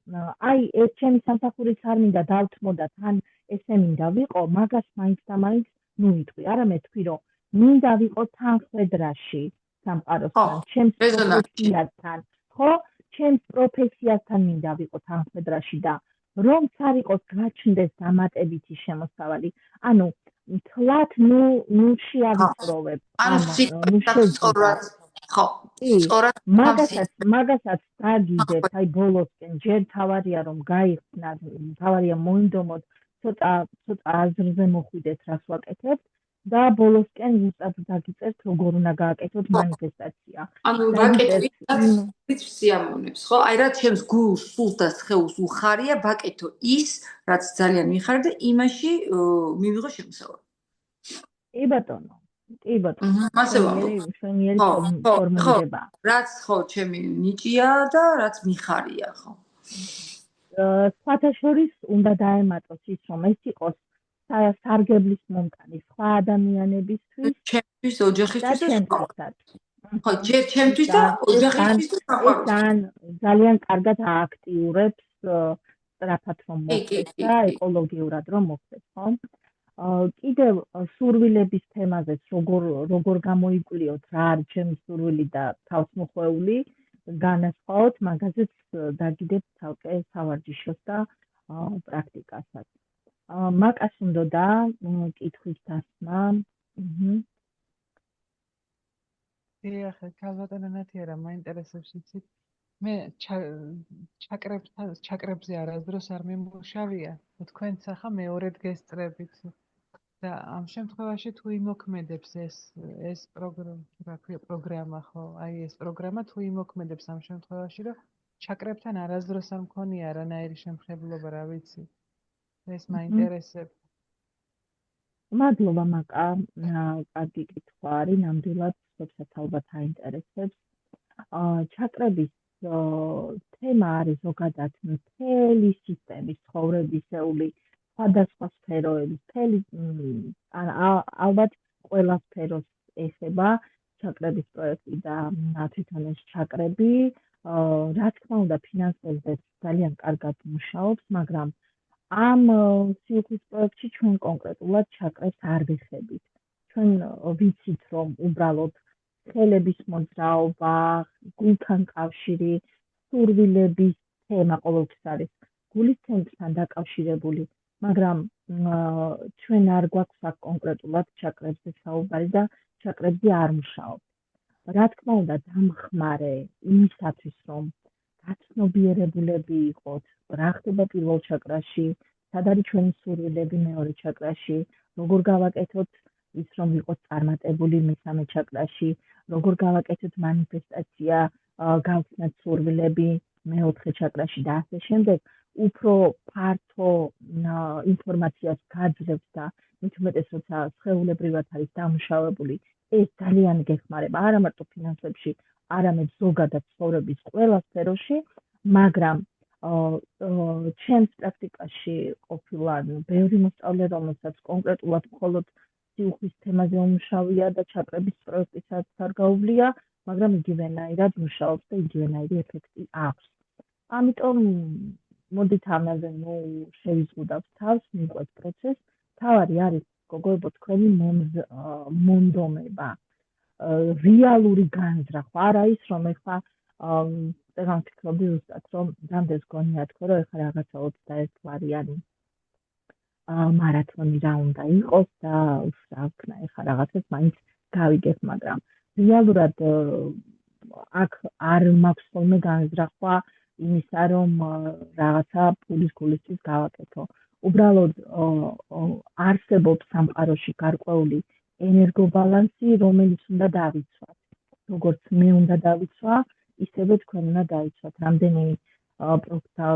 აი ეს ჩემი სამსახურიც არ მინდა დავთმოდა, თან ესე მინდა ვიყო, მაგას მაინც და მაინც ნუ იტყვი, არამედ თქვი, რომ მინდა ვიყო თანხმედრაში სამყაროსთან, ჩემს პროფესიასთან, ხო? ჩემს პროფესიასთან მინდა ვიყო თანხმედრაში და რომც არ იყოს გაჩნდეს დამატებითი შემოსავალი. ანუ თლათ ნუ შეავიწროვებ. ნუ შეძწორად. ხო, სწორად მაგასაც დაგიდეთ, აი ბოლოსკენ ჯერ თავარია რომ გაიხსნათ, თავარია მოინდომოთ, ცოტა აზრზე მოხვიდეთ, რას ვაკეთებთ და ბოლოსკენ ზუსტად დაგიწერთ, როგორ უნდა გააკეთოთ მანიფესტაცია. ანუ ვაკეთოთ სიამოვნებს, ხო? აი რაც ჩემს გულს, სულს და სხეულს უხარია, ვაკეთო ის, რაც ძალიან მიხარ და იმაში მივიღო შემოსავალი. კი ბატონო. კი ბატონო. ასე ვამბობ. შვენიერი ფორმულირება. რაც ხო, ჩემი ნიჭია და რაც მიხარია, ხო. სხვათა შორის უნდა დაემატოს ის, რომ ეს იყოს სარგებლის მომტანი სხვა ადამიანებისთვის, ჩემთვის, ოჯახისთვის და ჩემთვისაც. ხო, ჯერ ჩემთვის და ოჯახისთვის და საყვარელისთვის. ძალიან კარგად ააქტიურებს სწრაფად რომ მოხდეს და ეკოლოგიურად რომ მოხდეს, ხო? კიდევ სურვილების თემაზეც როგორ გამოიკვლიოთ რა არის ჩემი სურვილი და თავსმოხვეული განასხვაოთ, მაგაზეც დაგიდებთ ცალკე სავარჯიშოს და პრაქტიკასაც. მაკას უნდოდა კითხვის დასმა. ახლა ქალბატონო ნათია, მაინტერესებს იცით. მე ჩაკრებზე არასდროს არ მიმუშავია. თქვენც ახლა მეორედ გესწრებით. და ამ შემთხვევაში თუ იმოქმედებს ეს პროგრამა, ხო, აი ეს პროგრამა თუ იმოქმედებს ამ შემთხვევაში, რომ ჩაკრებთან არასდროს არ მქონია არანაირი შემხებლობა, რა ვიცი. ეს მაინტერესებს. მადლობა მაკა, კარგი კითხვა არის, ნამდვილად სხვასაც ალბათ აინტერესებს. ჩაკრების თემა არის ზოგადად მთელი სისტემის ცხოვრებისეული სხვადასხვა სფეროების, ალბათ ყველა სფეროს ეხება ჩაკრების პროექტი და თვითონ ეს ჩაკრები რა თქმა უნდა ფინანსებზე ძალიან კარგად მუშაობს, მაგრამ ამ სიუხვის პროექტში ჩვენ კონკრეტულად ჩაკრებს არ ვიხებით. ჩვენ ვიცით, რომ უბრალოდ ხელების მოძრაობა, გულთან კავშირი, სურვილების თემა ყოველთვის არის გულის ცენტრთან დაკავშირებული, მაგრამ ჩვენ არ გვაქვს აქ კონკრეტულად ჩაკრებზე საუბარი და ჩაკრებზე არ მუშაობთ. რა თქმა უნდა, დამხმარე იმისათვის, რომ გაცნობიერებულები იყოთ, რა ხდება პირველ ჩაკრაში, სად არის ჩვენი სურვილები მეორე ჩაკრაში, როგორ გავაკეთოთ ის, რომ ვიყოთ წარმატებული მესამე ჩაკრაში, როგორ გავაკეთოთ მანიფესტაცია, გავხსნათ სურვილები მეოთხე ჩაკრაში და ასე შემდეგ, უფრო ფართო ინფორმაციას გაძლევს და მით უმეტეს, როცა სხეულებრივად არის დამუშავებული, ეს ძალიან გეხმარება, არა მარტო ფინანსებში, არამედ ზოგადად ცხოვრების ყველა სფეროში, მაგრამ ჩემს პრაქტიკაში ყოფილა ბევრი მოსწავლე, რომელსაც კონკრეტულად მხოლოდ სიუხვის თემაზე უმუშავია და ჩაკრების პროექტისაც არ გაუვლია, მაგრამ იგივენაირად მუშაობს და იგივენაირი ეფექტი აქვს. ამიტომ მოდით ამაზე შევიზღუდავთ თავს, მივყვეთ პროცესს. თავარი არის გოგოებო თქვენი მონდომება, რეალური განზრახვა, არა ის, რომ ეხლა წეგან ვფიქრობდი ზუსტად, რომ რამდენს გონია თქო, რომ ეხლა რაღაცა 21 ვარიანი მარათონი რა უნდა იყოს და რა ვქნა, ეხლა რაღაცას მაინც გავიგებ, მაგრამ რეალურად აქ არ მაქვს ხოლმე განზრახვა იმისა, რომ რაღაცა ფულის გულისთვის გავაკეთო. უბრალოდ არსებობს სამყაროში გარკვეული ენერგობალანსი, რომელიც უნდა დავიცვათ. როგორც მე უნდა დავიცვა, ისევე თქვენ უნდა დავიცვათ. რამდენი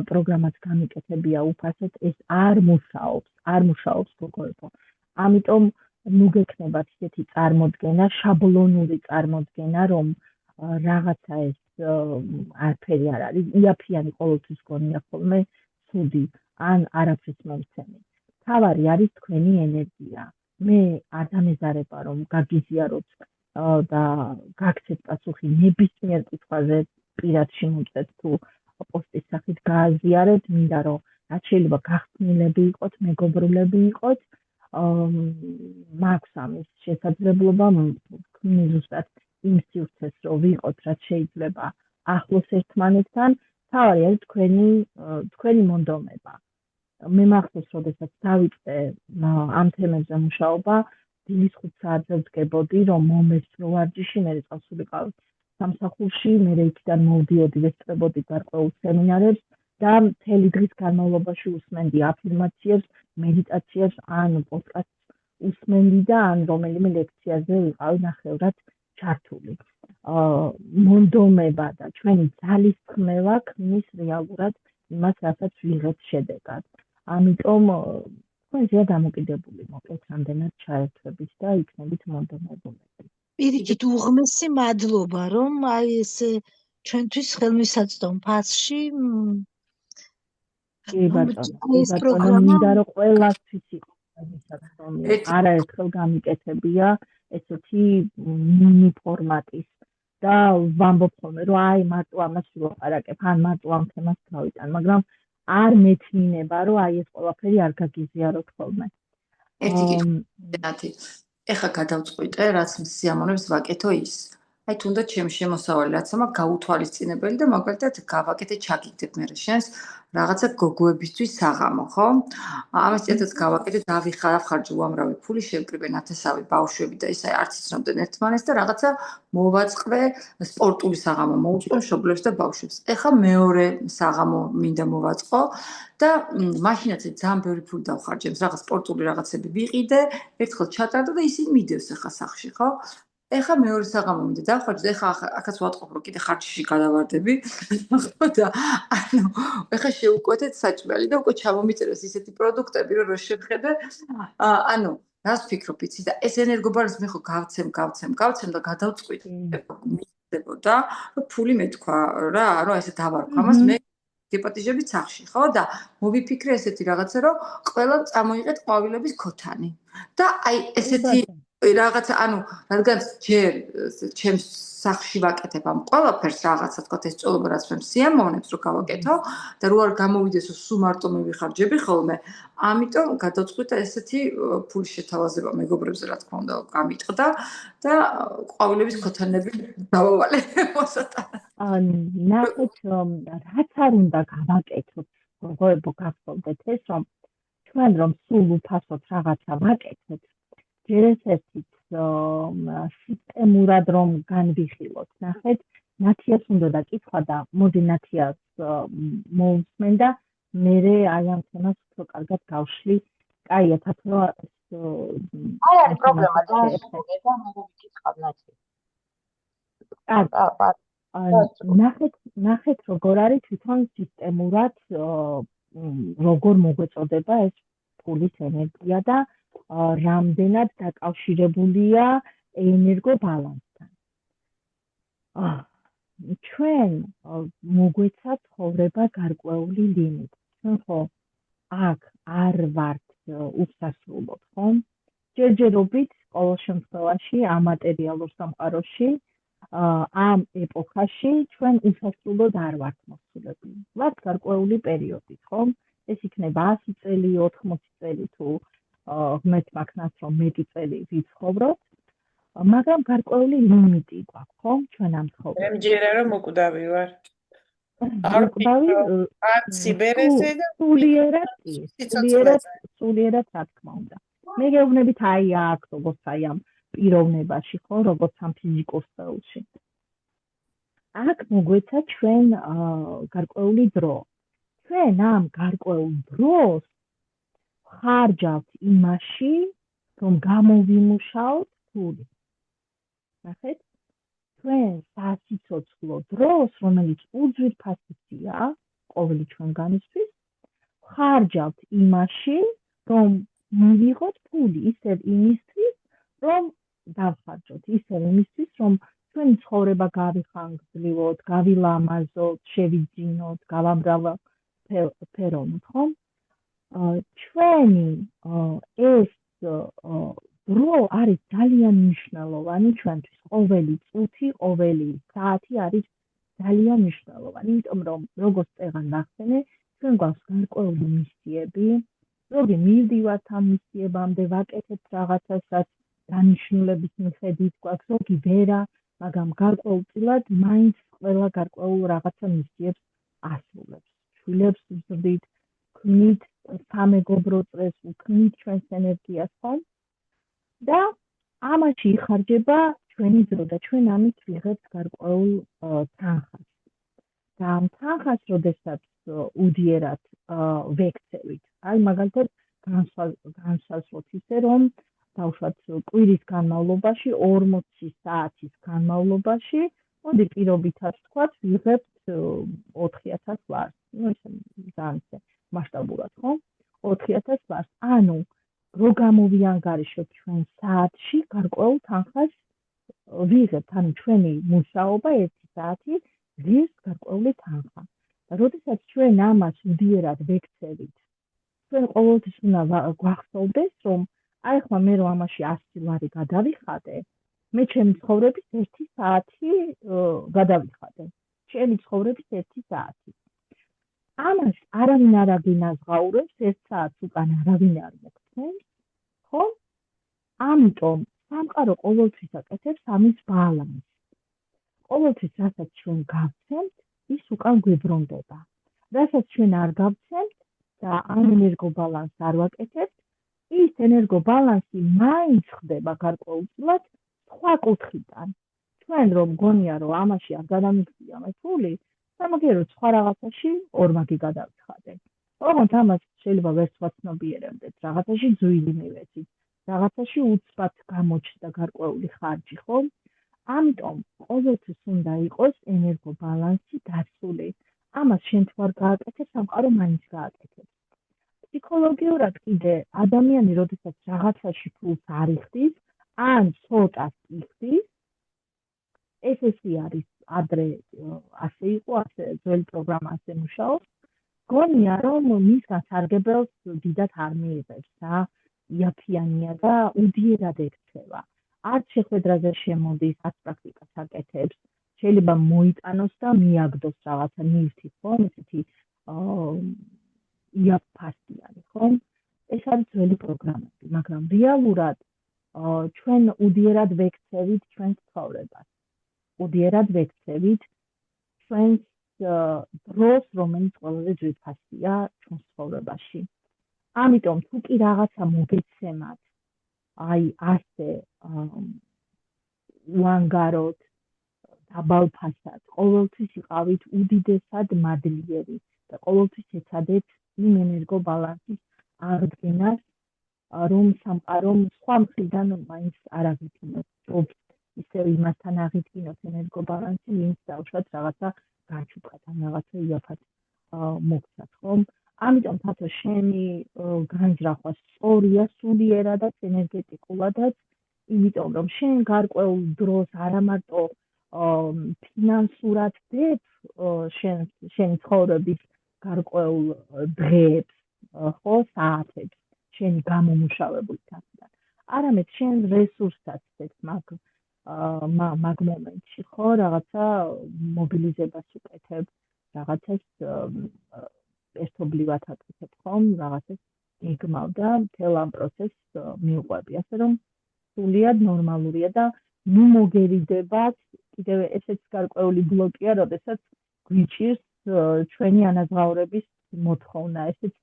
პროგრამაც გამიკეთებია უფასოდ, ეს არ მუშაობს გოგოებო. ამიტომ ნუ გექნებათ ისეთი წარმოდგენა, შაბლონური წარმოდგენა, რომ რაღაცა ეს არაფერი არ არის, იაფიანი ყოველთვის გონია ხოლმე ცუდი, ან არაფრის მომცემი. თავარი არის თქვენი ენერგია. მე არ დამეზარება, რომ გაგიზიაროთ და გაქცეთ პასუხი ნებისმიერ კითხვაზე პირად შემოწეთ თუ პოსტის სახით გააზიარეთ, მინდა რომ რაც შეიძლება გახსნილები იყოთ, მეგობრულები იყოთ, მაქვს ამის შესაძლებლობა, ზუსტად იმ სივრცეს რომ ვიყოთ, რაც შეიძლება ახლოს ერთმანეთთან, თავარი არის თქვენი მონდომება. მე მახსოვს, როდესაც დავიწყე ამ თემებზე მუშაობა, დილის 5 საათზე ვდგებოდი, რომ მომესწრო ვარჯიში, მე წავს ვიყავ სამსახურში, მე იქიდან მოვდიოდი, ვესწრებოდი გარკვეულ სემინარებს და მთელი დღის განმავლობაში უსმენდი აფირმაციებს, მედიტაციებს, ან პოდკასტს უსმენდი და ან რომელიმე ლექციაზე ვიყავი ნახევრად ჩართული. მონდომება და ჩვენი ძალის ხმევა ქმნის რეალურად იმას, რასაც ვიღებთ შედეგად. ამიტომ თქვენზეა დამოკიდებული, მოკლედ რამდენად ჩაერთვებით და იქნებით მონდომებულები. პირიქით უღმესი მადლობა, რომ აი ეს ჩვენთვის ხელმისაწვდომ ფასში ეს პროგრამა მინდა რომ ყველასთვის იყოს ხელმისაწვდომი. არაერთხელ გამიკეთებია ესეთი მინი ფორმატის და ვამბობ ხოლმე, რომ აი მარტო ამას ვილაპარაკებ, ან მარტო ამ თემას გავიტან, მაგრამ არ მეთმინება, რომ აი ეს ყველაფერი არ გაგიზიაროთ ხოლმე. ერთი კითხვა. ეხლა გადავწყვიტე, რაც სიამოვნებს ვაკეთო ის. აი თუნდაც ჩემი შემოსავალი რაც მაქვს გაუთვალისწინებელი და მაგალითად გავაკეთე ჩაგიგდებ მე შენს რაღაცა გოგოებისთვის საღამო, ხო? ამას წელსაც გავაკეთე, დავიხარჯე უამრავი ფული, შევკრიბე ნათესავი ბავშვები და ისე არც იცნობდნენ ერთმანეთს და რაღაცა მოვაწყრე სპორტული საღამო მოუწყო მშობლებს და ბავშვებს. ეხლა მეორე საღამო მინდა მოვაწყო და მაშინაც ძალიან ბევრი ფული დავხარჯე, რაღაც სპორტული რაღაცები ვიყიდე, ერთხელ ჩატარდა და ისინი მიდევს ეხლა სახში, ხო? ეხლა მეორე საღამო მინდა დავხარჯო, ეხლა აქაც ვატყობ, რომ კიდე ხარჯში გადავარდები. ხო და ანუ ეხლა შევუკვეთეთ საჭმელი და უკვე ჩამომიწერეს ისეთი პროდუქტები, რომ შეხედე, ანუ რას ვფიქრობ, იცი და ეს ენერგობალანსი მე ხო გავცემ და გადავწყვიტე მიდდებოდა, რომ ფული მეთქვა რა, რომ ესე დავარქვა ამას მე დეპატიჟებით სახში, ხო და მოვიფიქრე ესეთი რაღაცა, რომ ყველა წამოიღეთ ყვავილების ქოთანი. და აი ესეთი რაღაცა, ანუ რადგან ჯერ ჩემს სახში ვაკეთებ ამ ყველაფერს რაღაცა თქვა ეს წოლობა რაც მე სიამოვნებს რომ გავაკეთო და რო არ გამოვიდეს სულ მარტო მივიხარჯები ხოლმე, ამიტომ გადავწყვიტე ესეთი ფულის შეთავაზება მეგობრებზე რა თქმა უნდა გამიტყდა და ყვავილების ქოთანები დავავალე მოსატანად. ნახეთ რაც არ უნდა გავაკეთოთ, როგორ გახსოვდეთ ეს რომ ჩვენ რომ სულ უფასოდ რაღაცა ვაკეთეთ ჯერ ესეთი სისტემურად რომ განვიხილოთ. ნახეთ, ნათიას უნდა დაკითხვა და მოდი ნათიას მოусმენ და მე აი ამ თემას უფრო კარგად გავშლი. კაია, თათო არ არის პრობლემა, დაასრულე და მე ვიკითხავ ნათია. ნახეთ როგორ არის თვითონ სისტემურად როგორ მოგვეწოდება ეს ფულის ენერგია და რამდენად დაკავშირებულია ენერგობალანსთან. ჩვენ მოგვეცა ცხოვრება გარკვეული ლიმიტი. ჩვენ ხო აქ არ ვართ უსასრულოდ, ხო? ჯერჯერობით ყოველ შემთხვევაში ამ მატერიალურ სამყაროში ამ ეპოქაში ჩვენ უსასრულოდ არ ვართ მოსულები. ვართ გარკვეული პერიოდით, ხო? ეს იქნება 100 წელი, 80 წელი თუ ღმერთ მაგნას რომ მეტი წელი ვიცხოვროთ, მაგრამ გარკვეული ლიმიტი გვაქვს, ხო? ჩვენ ამ ცხოვრებაში. მე მჯერა რომ მოკვდავი ვარ. არ ვკვდავი, არ სიბერეზე და სულიერად რა თქმა უნდა. მე გეუბნებით აი აქ, როგორც აი ამ პიროვნებაში, ხო, როგორც ამ ფიზიკურ სხეულში. აქ მოგვეცა ჩვენ გარკვეული დრო. ჩვენ ამ გარკვეულ დროს ხარჯავთ იმაში, რომ გამოვიმუშაოთ ფული. ნახეთ, ჩვენ სასიცოცხლო დროს, რომელიც უძვირფასია ყოველი ჩვენგანისთვის, ხარჯავთ იმაში, რომ მივიღოთ ფული, ისევ იმისთვის, რომ დავხარჯოთ, ისევ იმისთვის, რომ ჩვენი ცხოვრება გავიხანგრძლივოთ, გავილამაზოთ, შევიძინოთ, გავამრავალფეროვნოთ, ხო? ჩვენი ეს დრო არის ძალიან მნიშვნელოვანი ჩვენთვის. ყოველი წუთი, ყოველი საათი არის ძალიან მნიშვნელოვანი, იმიტომ რომ როგორც წეგან ვახსენე, ჩვენ გვაქვს გარკვეული მისიები, ზოგი მივდივართ ამ მისიებამდე, ვაკეთებთ რაღაცას, რაც დანიშნულების მიხედვით გვაქვს, ზოგი ვერა, მაგრამ გარკვეულწილად მაინც ყველა გარკვეულ რაღაცა მისიებს ასრულებს. შვილებს ვზრდით, ქმნით სამეგობრო წრეს, ვქმნით ჩვენს ენერგიას, ხო? და ამაში იხარჯება ჩვენი დრო და ჩვენ ამით ვიღებთ გარკვეულ თანხას. და ამ თანხას, როდესაც უდიერად ვექცევით, აი მაგალითად განსაზღვროთ ისე, რომ დავუშვათ კვირის განმავლობაში 40 საათის განმავლობაში, მოდი პირობითად ვთქვათ, ვიღებთ 4000 ლარს. ნუ ესე ძალიან მასშტაბურად, ხო? 4000 ლარს. ანუ რო გამოვიანგარიშოთ ჩვენ საათში გარკვეულ თანხას ვიღებთ, ანუ ჩვენი მუშაობა 1 საათი ღირს გარკვეული თანხა. და როდესაც ჩვენ ამას უდიერად ვექცევით, ჩვენ ყოველთვის უნდა გვახსოვდეს, რომ აი ხმა მე რომ ამაში 100 ლარი გადავიხადე, მე ჩემი ცხოვრების 1 საათი გადავიხადე. ჩემი ცხოვრების 1 საათი. ამას არავინ არ აგინაზღაურებს, 1 საათს უკან არავინ არ მოგცემს, ხო? ამიტომ სამყარო ყოველთვის აკეთებს ამის ბალანსს. ყოველთვის რასაც ჩვენ გავცემთ, ის უკან გვიბრუნდება. რასაც ჩვენ არ გავცემთ და ამ ენერგობალანსს არ ვაკეთებთ, ის ენერგობალანსი მაინც ხდება გარკვეულწილად სხვა კუთხიდან. ჩვენ რომ გონია, რომ ამაში არ გადამიგზია მე ფული, სამაგიეროდ სხვა რაღაცაში ორმაგი გადავიხადე. ოღონდ ამას შეიძლება ვერც ვაცნობიერებდეთ, რაღაცაში ძვილი მივეცით, რაღაცაში უცბად გამოჩნდა გარკვეული ხარჯი, ხო? ამიტომ ყოველთვის უნდა იყოს ენერგობალანსი დაცული. ამას შენ თუ არ გააკეთებ, სამყარო მაინც გააკეთებს. ფსიქოლოგიურად კიდე ადამიანი, როდესაც რაღაცაში ფულს არ იხდის, ან ცოტას იხდის, ეს არის ადრე ასე იყო, ასე ძველი პროგრამა ასე მუშაობს, გონია რომ მისგან სარგებელს დიდად არ მიიღებს რა. იაფიანია და უდიერად ექცევა. არც შეხვედრაზე შემოდის, არც პრაქტიკას აკეთებს. შეიძლება მოიტანოს და მიაგდოს რაღაცა ნივთი, ხომ? ესეთი იაფფასიანი, ხომ? ეს არის ძველი პროგრამები, მაგრამ რეალურად ჩვენ უდიერად ვექცევით ჩვენს ცხოვრებას. უდიერად ვექცევით ჩვენს დროს, რომელიც ყველაზე ძვირფასია ჩვენს ცხოვრებაში. ამიტომ თუ კი რაღაცა მოგეცემათ, აი ასე უანგაროთ, დაბალფასად, ყოველთვის იყავით უდიდესად მადლიერი და ყოველთვის ეცადეთ იმ ენერგო ბალანსის აღდგენას, რომ სამყარომ სხვა მხრიდან მაინც არ აღიქმნოს ჯობს, ისევ იმასთან აღიქმნოს ენერგო ბალანსი, ვინც დავუშვათ რაღაცა გაჩუქათ, ან რაღაცა იაფად მოგცათ, ხომ? ამიტომ თათო შენი განზრახვა სწორია სულიერადაც, ენერგეტიკულადაც, იმიტომ რომ შენ გარკვეულ დროს არა მარტო ფინანსურად დებ შენი ცხოვრების გარკვეულ დღეებს, ხო, საათებს, შენი გამომუშავებული თანხიდან, არამედ შენ რესურსსაც დებ მაგ მომენტში, ხო, რაღაცა მობილიზებას უკეთებ, რაღაცას ერთობლივად აკეთებ, ხომ, რაღაცას იგმავ და მთელ ამ პროცესს მიუყვები, ასე რომ სულიად ნორმალურია და ნუ მოგერიდებათ, კიდევ ესეც გარკვეული ბლოკია, როდესაც გვიჭირს ჩვენი ანაზღაურების მოთხოვნა, ესეც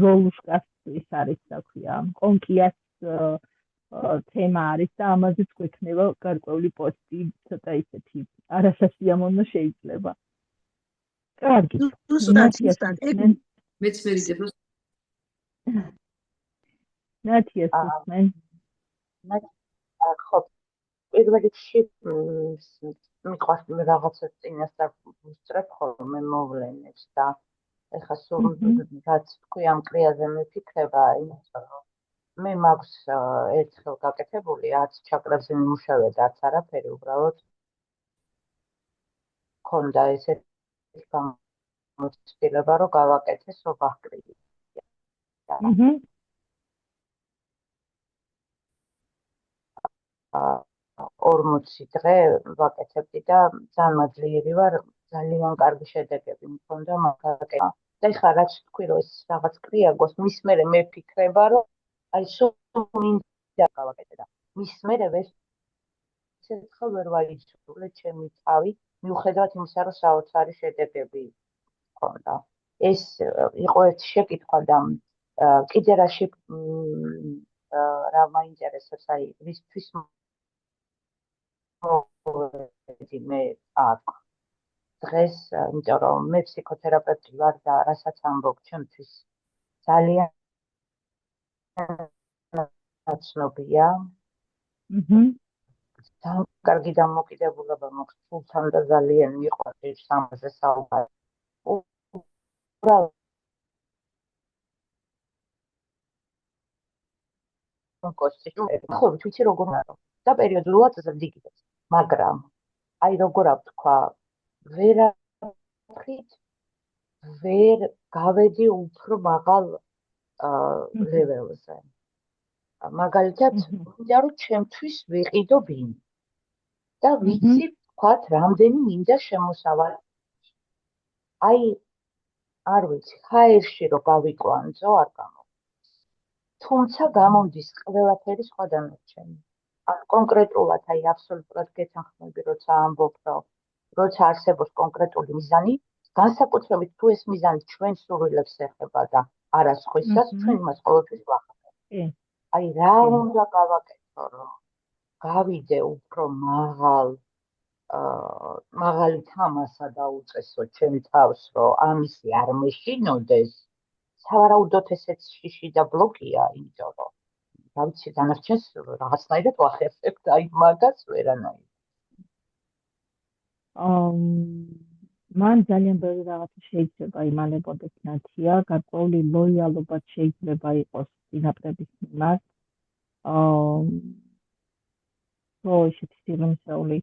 ზოლუშკას ის არის, რა ქვია, კონკიას თემა არის და ამაზეც გვექნება გარკვეული პოსტი, ცოტა ისეთი არასასიამოვნო შეიძლება. კარგი. მეც მერიდებ რომ ნათიას უსმენ. ხო, პირველ რიგში მიყვარს რაღაცა წინასწარ ვუსწრებ ხოლმე მოვლენებს და ეხლა სულ რაც თქვი ამ კრიაზე მიფიქრება, იმიტომ რომ მე მაქვს ერთხელ გაკეთებული, არც ჩაკრებზე მიმუშავე და არც არაფერი, უბრალოდ მქონდა ესეთი გამოცდილება, რომ გავაკეთე სუბაჰკრილი. 40 დღე ვაკეთებდი და ძალიან მადლიერი ვარ, ძალიან კარგი შედეგები მქონდა მაგაკეთება. და ეხლა რაც თქვი, რომ ეს რაღაც კრია გვაქვს, მის მერე მე ვფიქრება, რომ აი მინდა გავაკეთე და მის მერე ერთხელ ვერ ვაიძულე ჩემი თავი, მიუხედავად იმისა, რომ საოცარი შედეგები მქონდა. ეს იყო ერთი შეკითხვა და კიდე რა მაინტერესებს, აი რისთვის მე აქ დღეს, იმიტომ რომ მე ფსიქოთერაპევტი ვარ და რასაც ამბობ ჩემთვის ძალიან ნაცნობია. ძალიან კარგი დამოკიდებულება მაქვს სულთან და ძალიან მიყვარს ამაზე საუბარი. ხო, ვიცი როგორ არის და პერიოდულად ზრდიგიდებს, მაგრამ აი როგორ ვთქვა, ვერაფრით ვერ გავედი უფრო მაღალ ლეველზე. მაგალითად, მინდა რომ ჩემთვის ვიყიდო ბინი და ვიცი ვთქვათ, რამდენი მინდა შემოსავალი. აი არ ვიცი, ჰაერში რო გავიკვანძო, არ გამოდის. თუმცა გამომდის ყველაფერი სხვა დანარჩენი. ან კონკრეტულად, აი აბსოლუტურად გეთანხმები, როცა ამბობ, რომ როცა არსებობს კონკრეტული მიზანი, განსაკუთრებით თუ ეს მიზანი ჩვენ სურვილებს ეხება და არა სხვისას, ჩვენ იმას ყოველთვის ვახერხებთ. აი რა უნდა გავაკეთო, რომ გავიდე უფრო მაღალი თამასა დაუწესო ჩემ თავს, რომ ამისი არ მეშინოდეს, სავარაუდოდ ესეც შიში და ბლოკია, იმიტომ რომ რა ვიცი, დანარჩენს რაღაცნაირად ვახერხებთ, აი მაგას ვერანაირად. მან ძალიან ბევრი რაღაცა შეიძლება იმალებოდეს ნათია, გარკვეული ლოიალობა შეიძლება იყოს წინაპრების მიმართ. ისეთი სიღრმისეული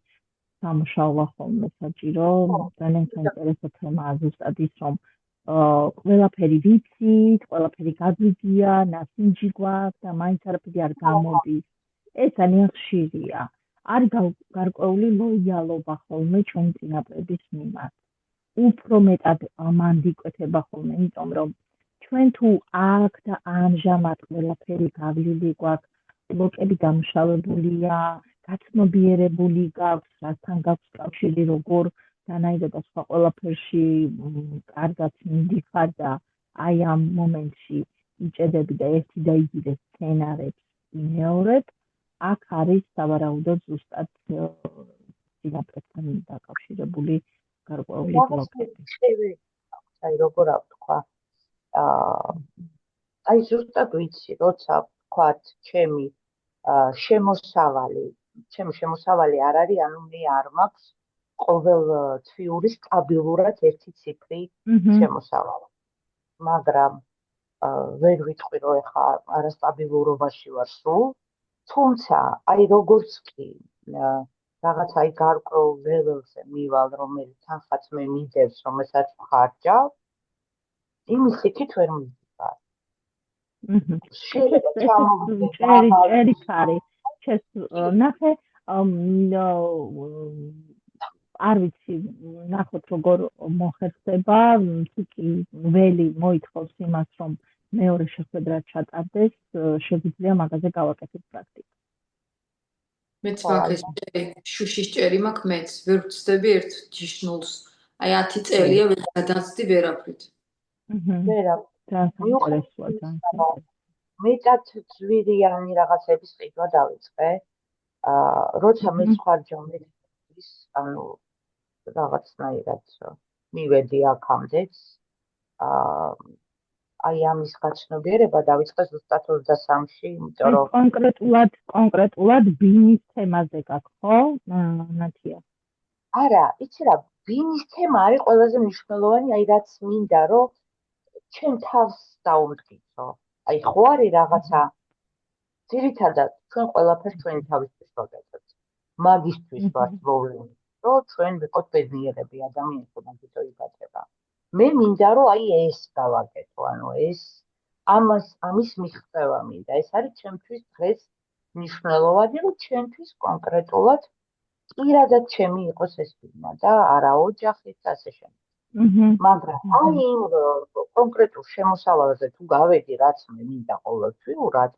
სამუშაოა ხოლმე საჭირო, ძალიან საინტერესო თემაა ზუსტად ის, რომ ყველაფერი ვიცით, ყველაფერი გაგვიგია, ნასინჯი გვაქვს და მაინც არაფერი არ გამოდის. ეს ძალიან ხშირია. არის გარკვეული ლოიალობა ხოლმე ჩვენი წინაპრების მიმართ. უფრო მეტად მანდ იკვეთება ხოლმე, იმიტომ რომ ჩვენ თუ აქ და ამჟამად ყველაფერი გავლილი გვაქვს, ბლოკები დამუშავებულია, გაცნობიერებული გაქვს, რასთან გაქვს კავშირი, როგორ დანაირად და სხვა ყველაფერში კარგად მიდიხარ და აი ამ მომენტში იჭედები და ერთი და იგივე სცენარებს იმეორებ, აქ არის სავარაუდოდ ზუსტად წინაპრებთან დაკავშირებული გარკვეული ბლოკები. აი როგორ ვთქვა, აი ზუსტად ვიცი, როცა ვთქვათ, ჩემი შემოსავალი არ არის, ანუ მე არ მაქვს ყოველ თვიური სტაბილურად ერთი ციფრი შემოსავალი. მაგრამ ვერ ვიტყვი, რომ ეხა არასტაბილურობაში ვარ სულ, თუმცა აი როგორც კი რაღაცა აი გარკვეულ ლეველზე მივალ, რომელიც თანხაც მე მიდევს, რომელსაც ვხარჯავ, იმის იქით ვერ მივიდივარ. შეიძლება ჭერი ხარი. ნახე, არ ვიცი, ნახოთ როგორ მოხერხდება, თუკი ველი მოითხოვს იმას, რომ მეორე შეხვედრა ჩატარდეს, შეგვიძლია მაგაზე გავაკეთოთ პრაქტიკა. მეც მაგას შუშის ჭერი მაქვს მეც, ვერ ვწდები ერთ ჯიშნულს. აი 10 წელია ვერ გადავწდი ვერაფრით. მეტად ძვირიანი რაღაცების ყიდვა დავიწყე. როცა მე ხარჯავდი ის, ანუ რაღაცნაირად მივედი აქამდეც. აი ამის გაცნობიერება დავიწყე ზუსტად 23-ში, იმიტომ რომ კონკრეტულად ბინის თემაზე გაქვს, ხო? ნათია. არა, იცი რა, ბინის თემა არის ყველაზე მნიშვნელოვანი, აი რაც მინდა, რომ ჩვენ თავს დავუმტკიცო. აი ხო არის რაღაცა ძირითადად ჩვენ ყველაფერს ჩვენი თავისთვის ვაკეთებთ. მაგისთვის ვართ პრობლემა, რომ ჩვენ ვიყოთ ბედნიერები ადამიანები, მაგითო იბადება. მე მინდა რომ აი ეს გავაკეთო, ანუ ეს ამის მიღწევა მინდა. ეს არის ჩემთვის დღეს მნიშვნელოვანი, რომ ჩვენთვის კონკრეტულად პირადად ჩემი იყოს ეს ბინა და არა ოჯახით და ასე შემდეგ. მაგრამ აი იმ კონკრეტულ შემოსავალზე თუ გავედი, რაც მე მინდა ყოველთვიურად,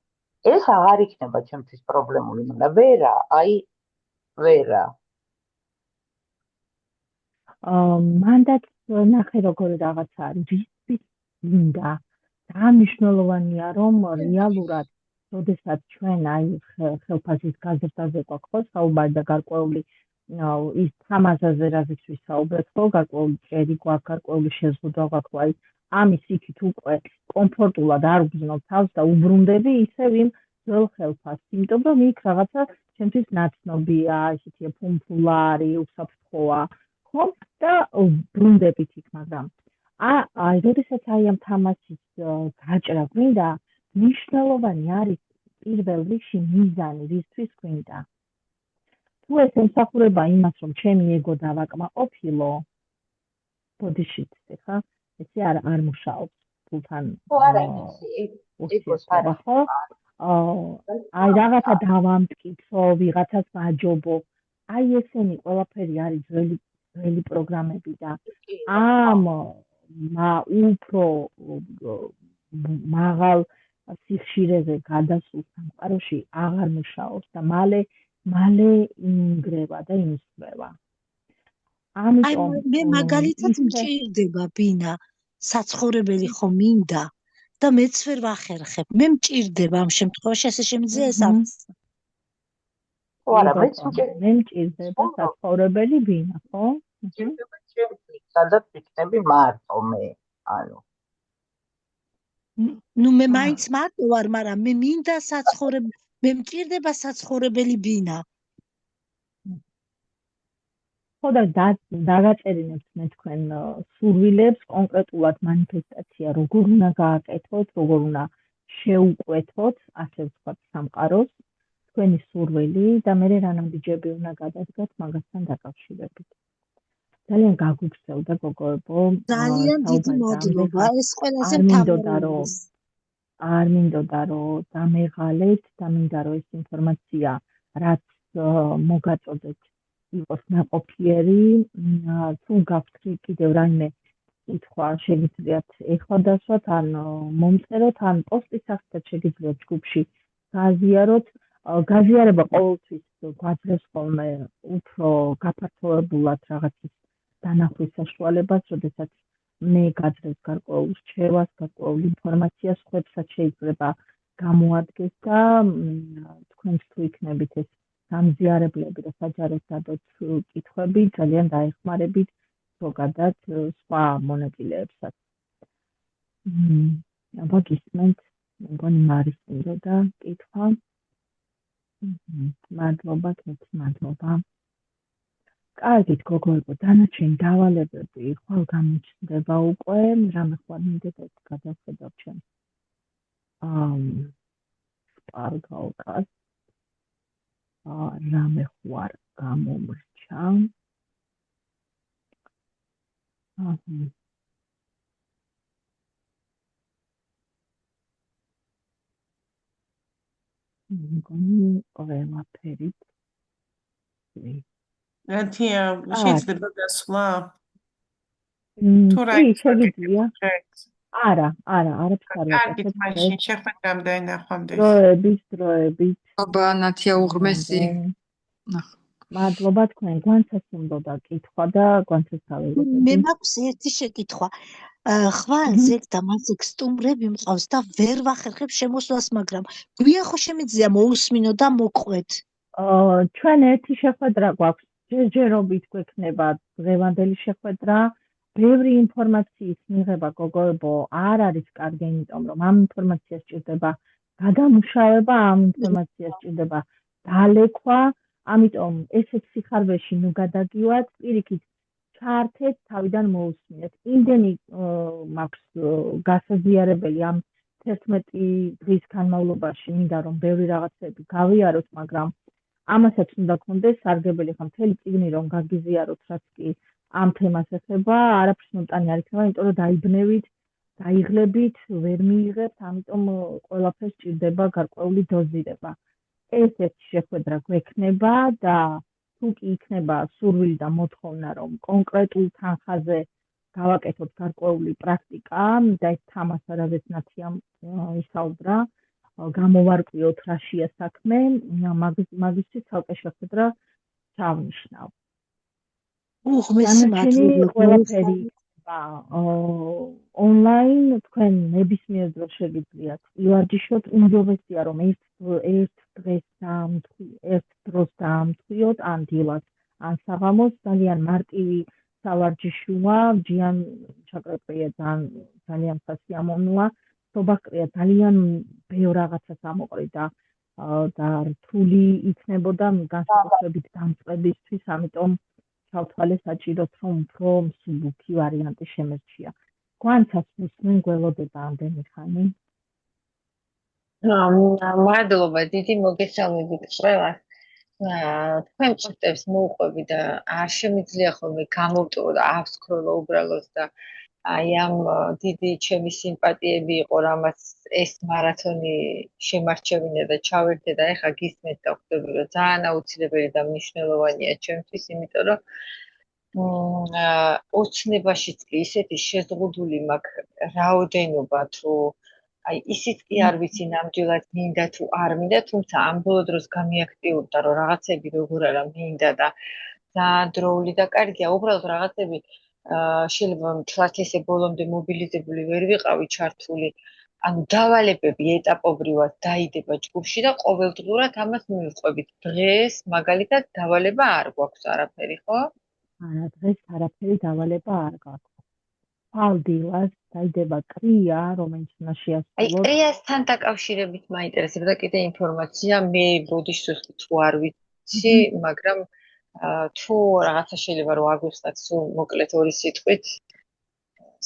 ეს აღარ იქნება ჩემთვის პრობლემული, მაგრამ ვერა. მანდაც ნახე როგორ რაღაცა არის, ვის მინდა. მნიშვნელოვანია, რომ რეალურად, როდესაც ჩვენ აი ხელფასის გაზრდაზე გვაქვს საუბარი და გარკვეული ის თამაზაზე რაზეც ვისაუბრეთ, ხო, გარკვეული ჭერი გვაქვს, გარკვეული შეზღუდვა გვაქვს, აი ამის იქით უკვე კომფორტულად არ ვგზნობ თავს და უბრუნდები ისევ იმ ძველ ხელფასს, იმიტომ რომ იქ რაღაცა ჩემთვის ნაცნობია, ისეთი ფუმფულა არის, უსაფრთხოა, ხო? და ბრუნდებით იქ, მაგრამ აი როდესაც აი ამ თამაშის გაჭრა გვინდა, მნიშვნელოვანი არის პირველ რიგში მიზანი, რისთვის გვინდა. თუ ეს ემსახურება იმას, რომ ჩემი ეგო დავაკმაყოფილო, ბოდიშით, ხა? ესე არ მუშაობს ფულთან. ხო, არა, ეგოს არა. ხო? აი რაღაცა დავამტკიცო, ვიღაცას ვაჯობო. აი ესენი ყველაფერი არის ძველი პროგრამები და ამ უფრო მაღალ სიხშირეზე გადასულ სამყაროში აღარ მუშაობს და მალე იმგრევა და იმსხვრევა. ამიტომ მე მაგალითად მჭირდება ბინა საცხოვრებელი ხო მინდა და მეც ვერ ვახერხებ. მე მჭირდება ამ შემთხვევაში ასე შემიძლია ეს არც. ხო, არა, მე მჭირდება საცხოვრებელი ბინა, ხო? სადაც ვიქნები მარტო მე, ანუ ნუ მე მაინც მარტო ვარ, მაგრამ მე მინდა მე მჭირდება საცხოვრებელი ბინა. ხო და დაგაწერინებთ მე თქვენ სურვილებს, კონკრეტულად მანიფესტაცია როგორ უნდა გააკეთოთ, როგორ უნდა შეუკვეთოთ, ასე ვთქვათ, სამყაროს, თქვენი სურვილი და მე რა ნაბიჯები უნდა გადადგათ მაგასთან დაკავშირებით. ძალიან გაგუგზავდა გოგოებო ძალიან დიდი მადლობა ეს ყველაზე მთავარი არ მინდოდა რომ დამეღალეთ და მინდა რომ ეს ინფორმაცია რაც მოგაწოდეთ იყოს ნაყოფიერი თუ გაქვთ კიდევ რაიმე კითხვა შეგიძლიათ ეხლა დასვათ ან მომწეროთ ან პოსტის სახით შეგიძლიათ ჯგუფში გააზიაროთ გაზიარება ყოველთვის გვაძლევს ხოლმე უფრო გაფართოებულად რაღაცის დანახვის საშუალებას, როდესაც მე გაძლევს გარკვეულ რჩევას, გარკვეულ ინფორმაციას, ხვებსაც შეიძლება გამოადგეს და თქვენც თუ იქნებით ეს სამზიარებლები და საჯაროდ დადოთ კითხვები, ძალიან დაეხმარებით ზოგადად სხვა მონაწილეებსაც. აბა გისმენთ, მგონი მარის მინდოდა კითხვა. მადლობა, კეთილ მადლობა. კარგით, გოგოებო, დანარჩენი დავალებები ხვალ გამოჩნდება უკვე, რამე ხوار მინდოდა გადავხედავ ჩემს სპარგალკას. რამე ხوار გამომრჩა. მგონი ყველაფერით ათია შეიძლება გასვლა? თუ რაიც შეგიძლია? არა, არაფერ არ ვაკეთებ. კარგით, მაშინ შეხვედრამ დაინახვამდე. დროებით. აბა, ნათია უღმესი. მადლობა თქვენ, გვანცას უნდოდა კითხვა და გვანცას თავებოდები. მე მაქვს ერთი შეკითხვა. ხვალ ზეგ და მასეგ სტუმრები მყავს და ვერ ვახერხებ შემოსვლას, მაგრამ გვიან ხო შემიძლია მოусმინო და მოყვეთ. ჩვენ ერთი შეხვედრა გვაქვს. ჯერჯერობით გვექნება დღევანდელი შეხვედრა. ბევრი ინფორმაციის მიღება გოგოებო არ არის კარგი, იმიტომ რომ ამ ინფორმაციას სჭირდება გადამუშავება, ამ ინფორმაციას სჭირდება დალექვა, ამიტომ ესეც სიხარბეში ნუ გადაგივათ, პირიქით ჩაართეთ, თავიდან მოусმინეთ. იმდენი მაქვს გასაზიარებელი ამ 11 დღის განმავლობაში, მინდა რომ ბევრი რაღაცები გავიაროთ, მაგრამ ამასაც უნდა გქონდეს სარგებელი, ხა მთელი წიგნი რომ გაგიზიაროთ, რაც კი ამ თემას ეხება, არაფრის მომტანი არ იქნება, იმიტომ რომ დაიბნევით, დაიღლებით, ვერ მიიღებთ, ამიტომ ყველაფერს სჭირდება გარკვეული დოზირება. ეს ერთი შეხვედრა გვექნება და თუ კი იქნება სურვილი და მოთხოვნა, რომ კონკრეტულ თანხაზე გავაკეთოთ გარკვეული პრაქტიკა და ეს თამას არაზეც ნათიამ ისაუბრა, გამოვარკვიოთ რაშია საქმე, მაგისთვის ცალკე შეხვედრა ჩავნიშნავ. ყველაფერი ონლაინ თქვენ ნებისმიერ დროს შეგიძლიათ ივარჯიშოთ, უმჯობესია რომ ერთ დროს დაამტყიოთ ან დილას ან საღამოს, ძალიან მარტივი სავარჯიშოა, ჯიან ჩაკრეპია ძალიან სასიამოვნოა, სობაყრია ძალიან ბევრ რაღაცას ამოყრიდა და რთული იქნებოდა განსაკუთრებით დამწყებისთვის, ამიტომ ჩავთვალე საჭიროდ რომ უფრო მსუბუქი ვარიანტი შემერჩია. გვანცას მისმენ გველოდება ამდენი ხანი? მადლობა, დიდი მოგესალმებით ყველას. თქვენ პოსტებს მოუყვები და არ შემიძლია ხოლმე გამოვტოვო და ავსკროლო უბრალოდ და აი ამ დიდი ჩემი სიმპათიები იყო, რამაც ეს მარათონი შემარჩევინა და ჩავერთე და ეხა გისმენთ და ხვდები, რომ ძალიან აუცილებელი და მნიშვნელოვანია ჩემთვის, იმიტომ რომ ოცნებაშიც კი ისეთი შეზღუდული მაქვს რაოდენობა, თუ აი ისიც კი არ ვიცი ნამდვილად მინდა თუ არ მინდა, თუმცა ამ ბოლო დროს გამიაქტიურდა, რომ რაღაცები როგორ არა მინდა და ძალიან დროული და კარგია, უბრალოდ რაღაცები შეიძლება მთლად ესე ბოლომდე მობილიზებული ვერ ვიყავი ჩართული. ანუ დავალებები ეტაპობრივად დაიდება ჯგუფში და ყოველდღურად ამას მივყვებით. დღეს მაგალითად დავალება არ გვაქვს არაფერი, ხო? არა, დღეს არაფერი დავალება არ გაქვს. დილას დაიდება კრია, რომელიც უნდა შეასრულოს. აი, კრიასთან დაკავშირებით მაინტერესებდა კიდე ინფორმაცია, მე ბოდიშს თუ არ ვიცი, მაგრამ თუ რაღაცა შეიძლება რომ აგვიხსნათ სულ მოკლედ ორი სიტყვით,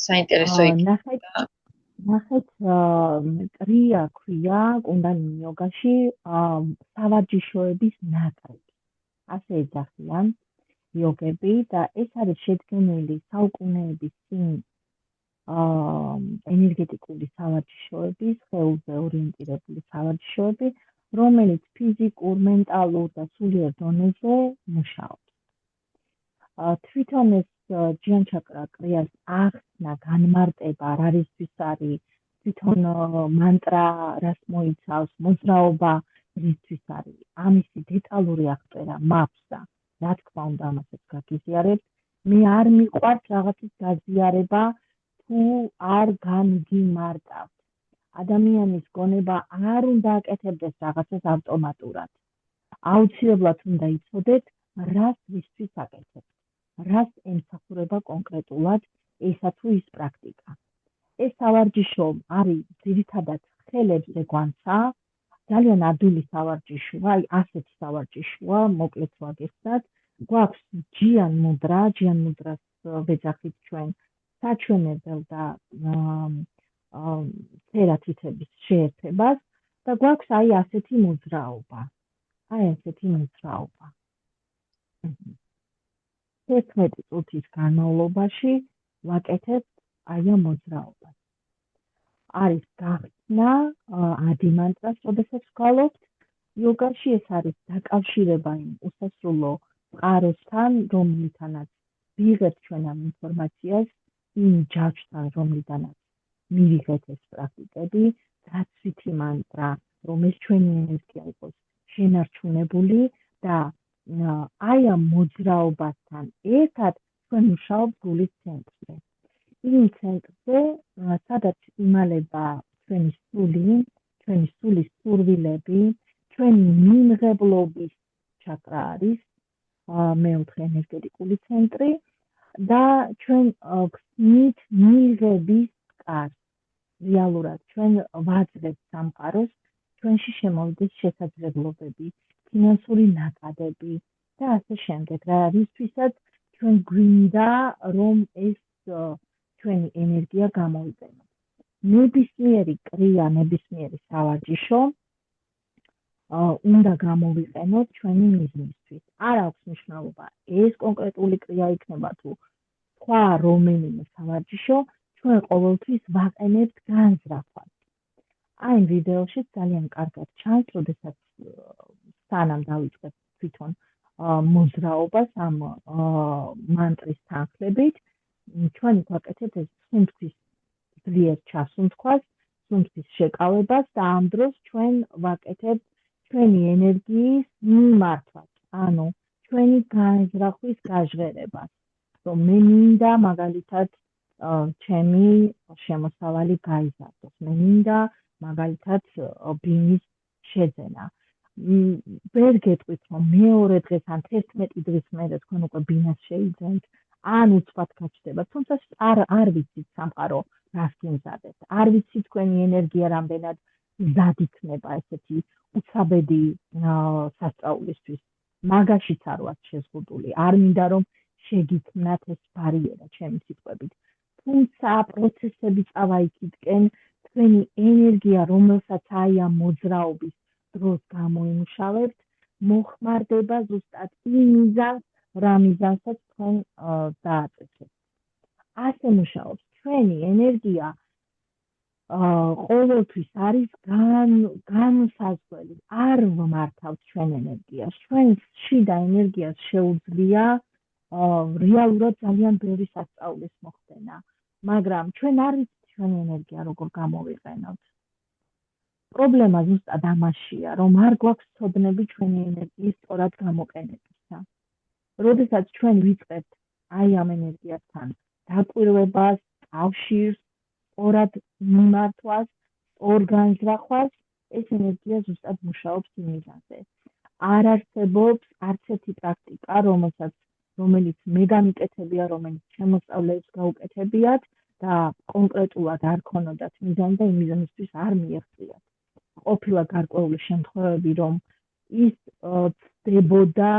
საინტერესო იქნება. ნახეთ, კრია ქვია კუნდანი იოგაში სავარჯიშოების ნაკრები. ასე ეძახიან. იოგები და ეს არის შედგენილი საუკუნეების წინ ენერგეტიკული სავარჯიშოების, სხეულზე ორიენტირებული სავარჯიშოები, რომელიც ფიზიკურ, მენტალურ და სულიერ დონეზე მუშაობს. თვითონ ეს ჯიანჩაკრა კრიას ახსნა, განმარტება, რა რისთვის არის, თვითონ მანტრა რას მოიცავს, მოძრაობა რისთვის არის. ამისი დეტალური აღწერა მაქვს და რა თქმა უნდა ამასაც გაგიზიარებთ. მე არ მიყვარს რაღაცის გაზიარება თუ არ გამგიმარტავთ. ადამიანის გონება არ უნდა აკეთებდეს რაღაცას ავტომატურად. აუცილებლად უნდა იცოდეთ, რას ვისთვის აკეთებთ. რას ემსახურება კონკრეტულად ესა თუ ის პრაქტიკა. ეს სავარჯიშო არის ძირითადად ხელებზე გვანცა, ძალიან ადვილი სავარჯიშოა, ასეთი სავარჯიშოა, მოკლედ ვაგეხსნათ. გვაქვს ჯიან მუდრას ვეძახით ჩვენ საჩვენებელ და თერათითების შეერთებას და გვაქვს ასეთი მოძრაობა. 11 წუთის განმავლობაში ვაკეთებთ ამ მოძრაობას. არის გახსნა ადიმანტრას, როდესაც ვგალობთ. იოგაში ეს არის დაკავშირება იმ უსასრულო წყაროსთან, რომლითანაც ვიღებთ ჩვენ ამ ინფორმაციას, იმ ჯაჭვთან, რომლიდანაც მივიღეთ ეს პრაქტიკები, დაცვითი მანტრა, რომ ეს ჩვენი ენერგია იყოს შენარჩუნებული და ამ მოძრაობასთან ერთად ჩვენ მუშაობთ გულის ცენტრზე. იმ ცენტრზე, სადაც იმალება ჩვენი სულის სურვილები, ჩვენი მიმღებლობის ჩაკრა არის, მეოთხე ენერგეტიკული ცენტრი და ჩვენ გსმით მიღების კარს. რეალურად ჩვენ ვაძლევთ სამყაროს, ჩვენში შემოვიდეს შესაძლებლობები, ფინანსური ნაკადები და ასე შემდეგ. რისთვისაც ჩვენ გვინდა, რომ ეს ჩვენი ენერგია გამოვიყენოთ. ნებისმიერი კრია, ნებისმიერი სავარჯიშო უნდა გამოვიყენოთ ჩვენი მიზნისთვის. არ აქვს მნიშვნელობა, ეს კონკრეტული კრია იქნება თუ სხვა რომელიმე სავარჯიშო, ჩვენ ყოველთვის ვაყენებთ განზრახვას. ამ ვიდეოში ძალიან კარგად ჩანს, როდესაც სანამ დავიწყებ თვითონ მოძრაობას ამ მანტრის თანხლებით, ჩვენ ვაკეთებთ ეს სუნთქვის ძლიერ ჩასუნთქვას, სუნთქვის შეკავებას და ამ დროს ჩვენ ვაკეთებთ ჩვენი ენერგიის მიმართვას, ანუ ჩვენი განზრახვის გაჟღერებას, რომ მე მინდა მაგალითად ჩემი შემოსავალი გაიზარდოს, მე მინდა მაგალითად ბინის შეძენა. ვერ გეტყვით, რომ მეორე დღეს ან 11 დღის მერე თქვენ უკვე ბინას შეიძენთ, ან უცბად გაჩნდება, თუმცა არ ვიცით სამყარო რას გიმზადებთ, არ ვიცით თქვენი ენერგია რამდენად მზად იქნება ესეთი უცაბედი სასწაულისთვის. მაგაშიც არ ვართ შეზღუდული, არ მინდა რომ შეგიქმნათ ეს ბარიერა ჩემი სიტყვებით. თუმცა პროცესები წავა იქითკენ, თქვენი ენერგია, რომელსაც ამ მოძრაობის დროს გამოიმუშავებთ, მოხმარდება ზუსტად იმ მიზანს, რა მიზანსაც თქვენ დააწესებთ. ასე მუშაობს ჩვენი ენერგია, ყოველთვის არის განსაზღვრელი. არ ვმართავთ ჩვენ ენერგიას. ჩვენ შიდა ენერგიას შეუძლია რეალურად ძალიან ბევრი სასწაულის მოხდენა, მაგრამ ჩვენ არ ვიცით ჩვენი ენერგია როგორ გამოვიყენოთ. პრობლემა ზუსტად ამაშია, რომ არ გვაქვს ცოდნები ჩვენი ენერგიის სწორად გამოყენებისა. როდესაც ჩვენ ვიწყებთ ამ ენერგიასთან დაკვირვებას, კავშირს, სწორად მიმართვას, სწორ განზრახვას, ეს ენერგია ზუსტად მუშაობს იმ მიზანზე. არ არსებობს არც ერთი პრაქტიკა, რომელიც მე გამიკეთებია, რომელიც შემოსწავლეებს გაუკეთებიათ და კონკრეტულად არ ქონოდათ მიზანი და იმ მიზანისთვის არ მიაღწიათ. ყოფილა გარკვეული შემთხვევები, რომ ის ცდებოდა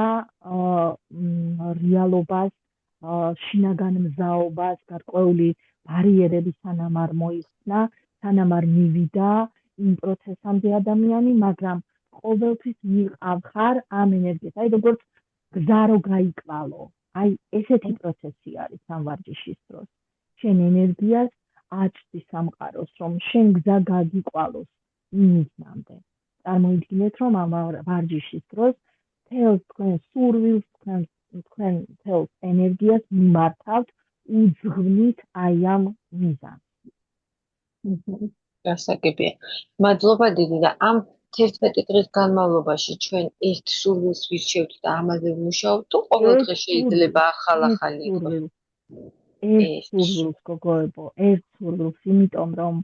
რეალობას, შინაგან მზაობას, გარკვეული ბარიერები სანამ არ მოიხსნა, სანამ არ მივიდა იმ პროცესამდე ადამიანი, მაგრამ ყოველთვის მიყავ ხარ ამ ენერგიას. აი როგორც გზა რო გაიკვალო, აი ესეთი პროცესი არის ამ ვარჯიშის დროს. შენ ენერგიას აჭდი სამყაროს, რომ შენ გზა გაგიყვალოს იმისამდე. წარმოიდგინეთ, რომ ამ ვარჯიშის დროს თელს თქვენ სურვილს, თქვენ თელს ენერგიას მიმართავთ უძღვნით აი ამ მიზანს. გასაგებია. მადლობა დიდი და ამ 11 დღის განმავლობაში ჩვენ ერთ სურვილს ვირჩევთ და ამაზე ვმუშაობთ თუ ყოველ დღე შეიძლება ახალ-ახალი იყოს? ერთ სურვილს გოგოებო, ერთ სურვილს, იმიტომ რომ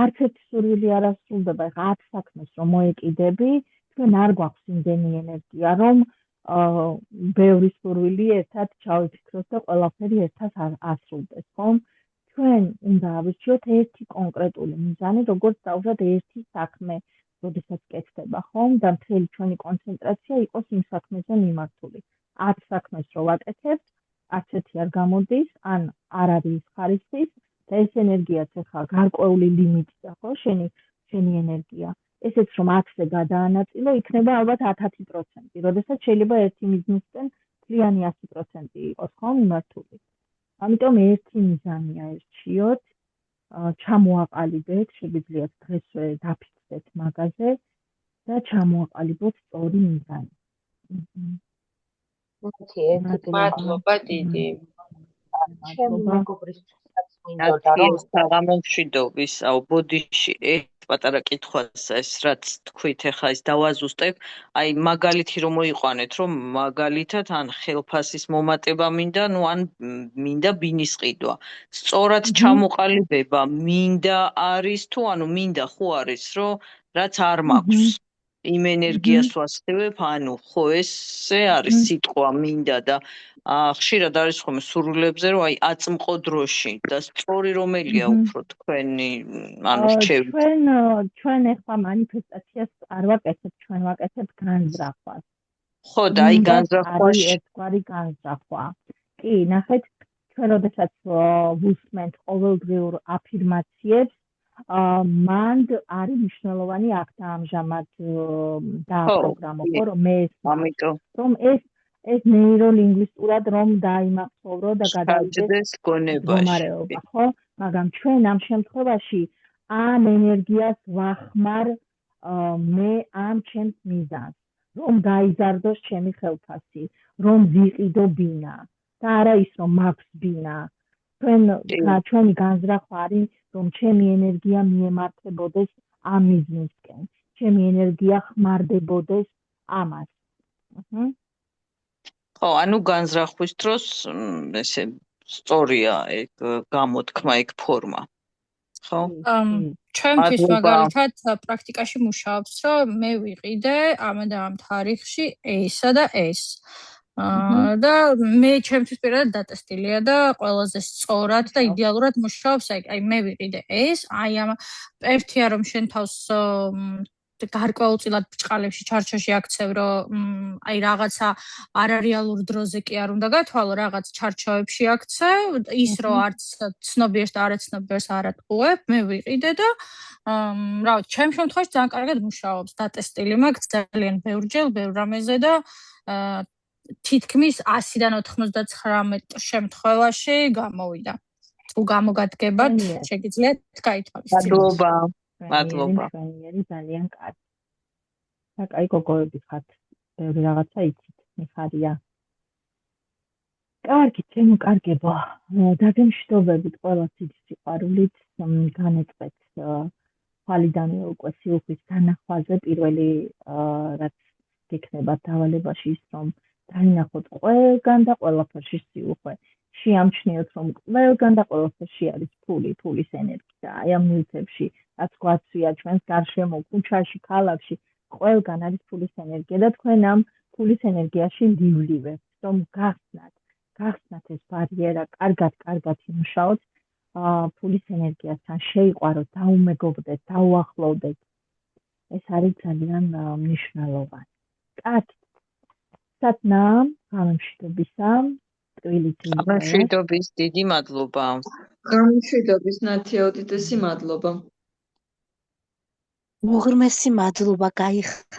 არც ერთი სურვილი არ ასრულდება, ხა 10 საქმეს რომ მოეკიდები, თქვენ არ გვაქვს იმდენი ენერგია, რომ ბევრი სურვილი ერთად ჩავიფიქროთ და ყველაფერი ერთად ასრულდეს, ხომ? თქვენ უნდა ავირჩიოთ ერთი კონკრეტული მიზანი, როგორც დავუშვათ ერთი საქმე, როდესაც კეთდება, ხომ? და მთელი ჩვენი კონცენტრაცია იყოს იმ საქმეზე მიმართული. 10 საქმეს რო ვაკეთებთ, არც ერთი არ გამოდის, ან არ არის ხარისხის და ეს ენერგიაც ახლა გარკვეული ლიმიტია, ხო? შენი ენერგია. ესეც რომ 10-ზე გადაანაწილო, იქნება ალბათ 10%, როდესაც შეიძლება ერთი მიზნისკენ მთლიანი 100% იყოს, ხო, მიმართული. ამიტომ ერთი მიზანია ერჩიოთ, ჩამოაყალიბეთ, შეგვიძლია დღესვე დაფიქსდეთ მაგაზე და ჩამოაყალიბოთ სწორი მიზანი. მადლობა დიდი. ჩემი მეგობრისთვისაც მინდოდა რომ საღამომშვიდობის, ბოდიში ერთ პატარა კითხვას ეს რაც თქვით ახლა ის დავაზუსტებ, აი მაგალითი რომ მოიყვანეთ, რომ მაგალითად ან ხელფასის მომატება მინდა, ნუ ან მინდა ბინის ყიდვა. სწორად ჩამოყალიბება მინდა არის თუ ანუ მინდა ხო არის, რომ რაც არ მაქვს იმ ენერგიას ვასწრებ, ანუ ხო ესე არის სიტყვა მინდა და ხშირად არის ხოლმე სურვილებზე, რომ აი აწმყო დროში და სწორი რომელია უფრო თქვენი, ანუ რჩევით. ჩვენ ახლა მანიფესტაციას არ ვაკეთებთ, ჩვენ ვაკეთებთ განზრახვას. ხო და აი განზრახვაში ერთგვარი განზრახვა. კი, ნახეთ, ჩვენ როდესაც ვუსმენთ ყოველდღიურაფირმაციებს, მანდ არის მნიშვნელოვანი აქთა ამჟამად დააპროგრამო, ხო, რომ მე რომ ეს ნეიროლინგვისტურად რომ დაიმახსოვრო და გადავიდეს მდგომარეობა, ხო? მაგრამ ჩვენ ამ შემთხვევაში ამ ენერგიას ვახმარ მე ამ ჩემს მიზანს, რომ გაიზარდოს ჩემი ხელფასი, რომ ვიყიდო ბინა და არა ის რომ მაქვს ბინა. ჩვენი განზრახვა არის რომ ჩემი ენერგია მიემართებოდეს ამ მიზნისკენ, ჩემი ენერგია ხმარდებოდეს ამას. ხო, ანუ განზრახვის დროს ესე სწორია ეგ გამოთქმა, ეგ ფორმა. ხო? ჩვენთვის მაგალითად პრაქტიკაში მუშაობს, რომ მე ვიყიდე ამ და ამ თარიღში ესა და ეს. და მე ჩემთვის პირადად დატესტილია და ყველაზე სწორად და იდეალურად მუშაობს, აი მე ვიყიდე ეს, აი ამ ერთია რომ შენ თავს გარკვეულწილად ბრჭყალებში ჩარჩოში აქცევ, რომ აი რაღაცა არარეალურ დროზე კი არ უნდა გათვალო, რაღაც ჩარჩოებში აქცევ, ის რომ არც ცნობიერს და არაცნობიერს არ ატყუებ, მე ვიყიდე და რა ვიცი, ჩემ შემთხვევაში ძალიან კარგად მუშაობს, დატესტილი მაქვს ძალიან ბევრჯერ, ბევრ რამეზე და თითქმის 100-დან 99 შემთხვევაში გამოვიდა. თუ გამოგადგებათ, შეგიძლიათ გაითვალისწინოთ. მადლობა. ძალიან კარგი. და კაი გოგოები ხართ. ბევრი რაღაცა იცით, მიხარია. კარგი, ჩემო კარგებო. დაგემშვიდობებით ყველა სიძ სიყვარულით, განეწყვეთ ხვალიდანვე უკვე სიუხვის განახვაზე პირველი რაც გექნება დავალებაში ის რომ დაინახოთ ყველგან და ყველაფერში სიუხვე. შეამჩნიოთ რომ ყველგან და ყველაფერში არის ფულის ენერგია. აი ამ ნივთებში რაც გვაცვია ჩვენს გარშემო, ქუჩაში, ქალაქში, ყველგან არის ფულის ენერგია და თქვენ ამ ფულის ენერგიაში მდივლივებთ, რომ გახსნათ ეს ბარიერა, კარგად იმუშაოთ, ფულის ენერგიასთან შეიყვაროთ, დაუმეგობრდეთ, დაუახლოვდეთ. ეს არის ძალიან მნიშვნელოვანი. კარგი. სათნამ, გამშვიდობისა, გამშვიდობის დიდი მადლობა. გამშვიდობის ნათია უდიდესი მადლობა. უღრმესი მადლობა, გაიხ